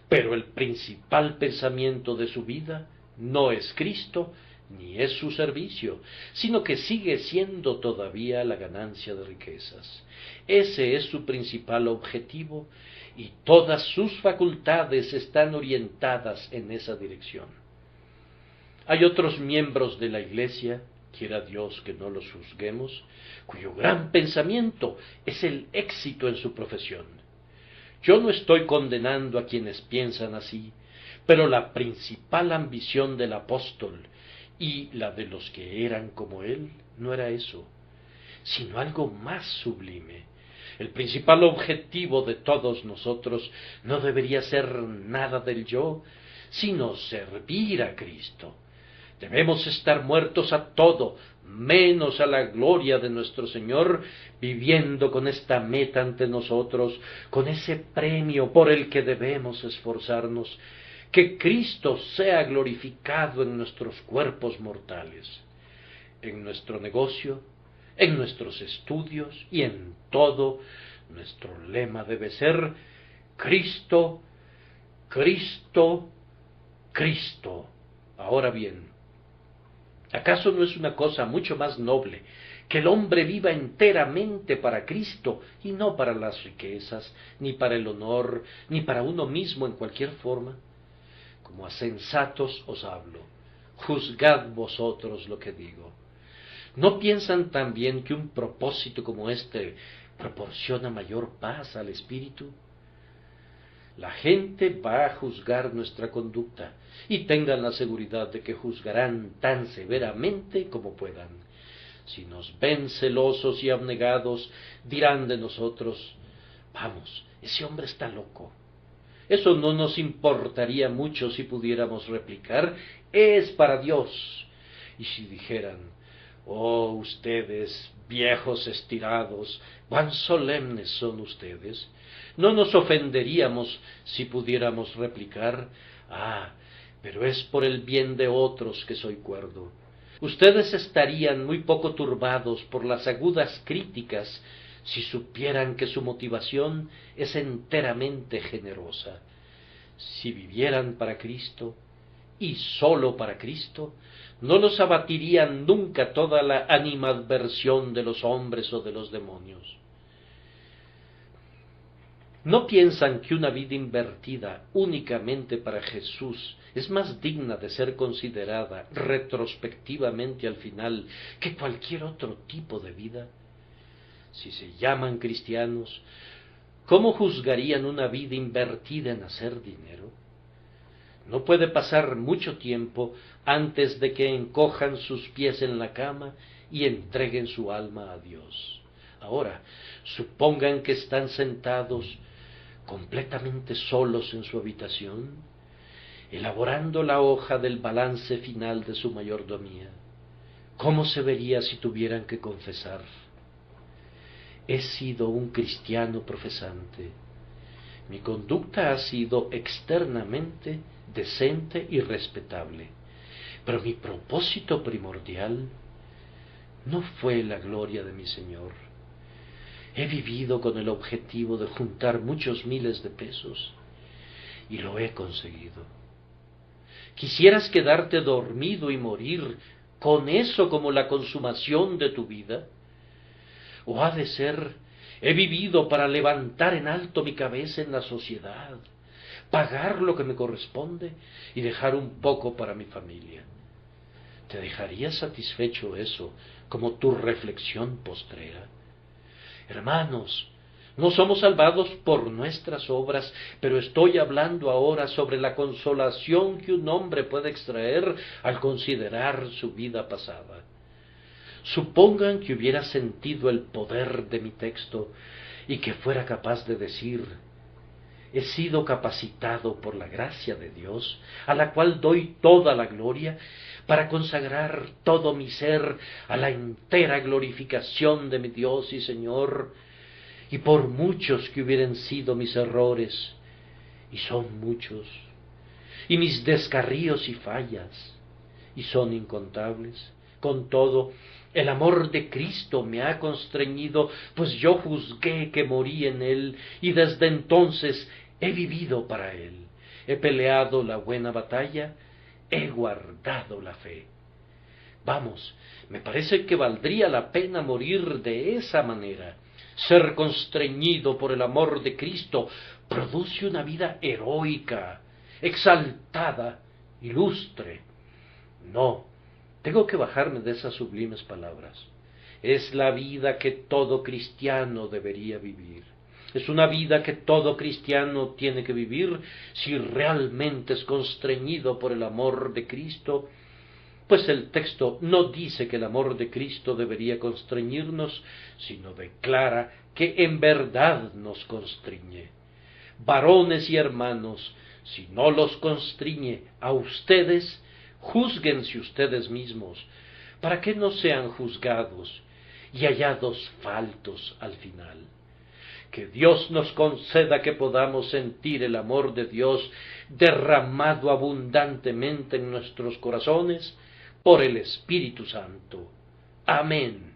Pero el principal pensamiento de su vida no es Cristo, ni es su servicio, sino que sigue siendo todavía la ganancia de riquezas. Ese es su principal objetivo, y todas sus facultades están orientadas en esa dirección. Hay otros miembros de la Iglesia, quiera Dios que no los juzguemos, cuyo gran pensamiento es el éxito en su profesión. Yo no estoy condenando a quienes piensan así, pero la principal ambición del apóstol y la de los que eran como él no era eso, sino algo más sublime. El principal objetivo de todos nosotros no debería ser nada del yo, sino servir a Cristo. Debemos estar muertos a todo, menos a la gloria de nuestro Señor, viviendo con esta meta ante nosotros, con ese premio por el que debemos esforzarnos, que Cristo sea glorificado en nuestros cuerpos mortales, en nuestro negocio, en nuestros estudios y en todo. Nuestro lema debe ser: Cristo, Cristo, Cristo. Ahora bien, ¿acaso no es una cosa mucho más noble que el hombre viva enteramente para Cristo y no para las riquezas, ni para el honor, ni para uno mismo en cualquier forma? Como a sensatos os hablo, juzgad vosotros lo que digo. ¿No piensan también que un propósito como este proporciona mayor paz al espíritu? La gente va a juzgar nuestra conducta, y tengan la seguridad de que juzgarán tan severamente como puedan. Si nos ven celosos y abnegados, dirán de nosotros: vamos, ese hombre está loco. Eso no nos importaría mucho si pudiéramos replicar: es para Dios. Y si dijeran: oh, ustedes, viejos estirados, cuán solemnes son ustedes, no nos ofenderíamos si pudiéramos replicar: ah, pero es por el bien de otros que soy cuerdo. Ustedes estarían muy poco turbados por las agudas críticas si supieran que su motivación es enteramente generosa. Si vivieran para Cristo, y sólo para Cristo, no los abatirían nunca toda la animadversión de los hombres o de los demonios. ¿No piensan que una vida invertida únicamente para Jesús es más digna de ser considerada retrospectivamente al final que cualquier otro tipo de vida? Si se llaman cristianos, ¿cómo juzgarían una vida invertida en hacer dinero? No puede pasar mucho tiempo antes de que encojan sus pies en la cama y entreguen su alma a Dios. Ahora, supongan que están sentados completamente solos en su habitación, elaborando la hoja del balance final de su mayordomía. ¿Cómo se vería si tuvieran que confesar: he sido un cristiano profesante, mi conducta ha sido externamente decente y respetable, pero mi propósito primordial no fue la gloria de mi Señor? He vivido con el objetivo de juntar muchos miles de pesos y lo he conseguido. ¿Quisieras quedarte dormido y morir con eso como la consumación de tu vida? ¿O ha de ser: he vivido para levantar en alto mi cabeza en la sociedad, pagar lo que me corresponde y dejar un poco para mi familia? ¿Te dejaría satisfecho eso como tu reflexión postrera? Hermanos, no somos salvados por nuestras obras, pero estoy hablando ahora sobre la consolación que un hombre puede extraer al considerar su vida pasada. Supongan que hubiera sentido el poder de mi texto y que fuera capaz de decir: he sido capacitado por la gracia de Dios, a la cual doy toda la gloria, para consagrar todo mi ser a la entera glorificación de mi Dios y Señor, y por muchos que hubieran sido mis errores, y son muchos, y mis descarríos y fallas, y son incontables, con todo, el amor de Cristo me ha constreñido, pues yo juzgué que morí en Él, y desde entonces he vivido para Él. He peleado la buena batalla, he guardado la fe. Vamos, me parece que valdría la pena morir de esa manera. Ser constreñido por el amor de Cristo produce una vida heroica, exaltada, ilustre. No, tengo que bajarme de esas sublimes palabras. Es la vida que todo cristiano debería vivir. Es una vida que todo cristiano tiene que vivir si realmente es constreñido por el amor de Cristo, pues el texto no dice que el amor de Cristo debería constreñirnos, sino declara que en verdad nos constriñe. Varones y hermanos, si no los constriñe a ustedes, júzguense ustedes mismos, para que no sean juzgados y hallados faltos al final. Que Dios nos conceda que podamos sentir el amor de Dios derramado abundantemente en nuestros corazones por el Espíritu Santo. Amén.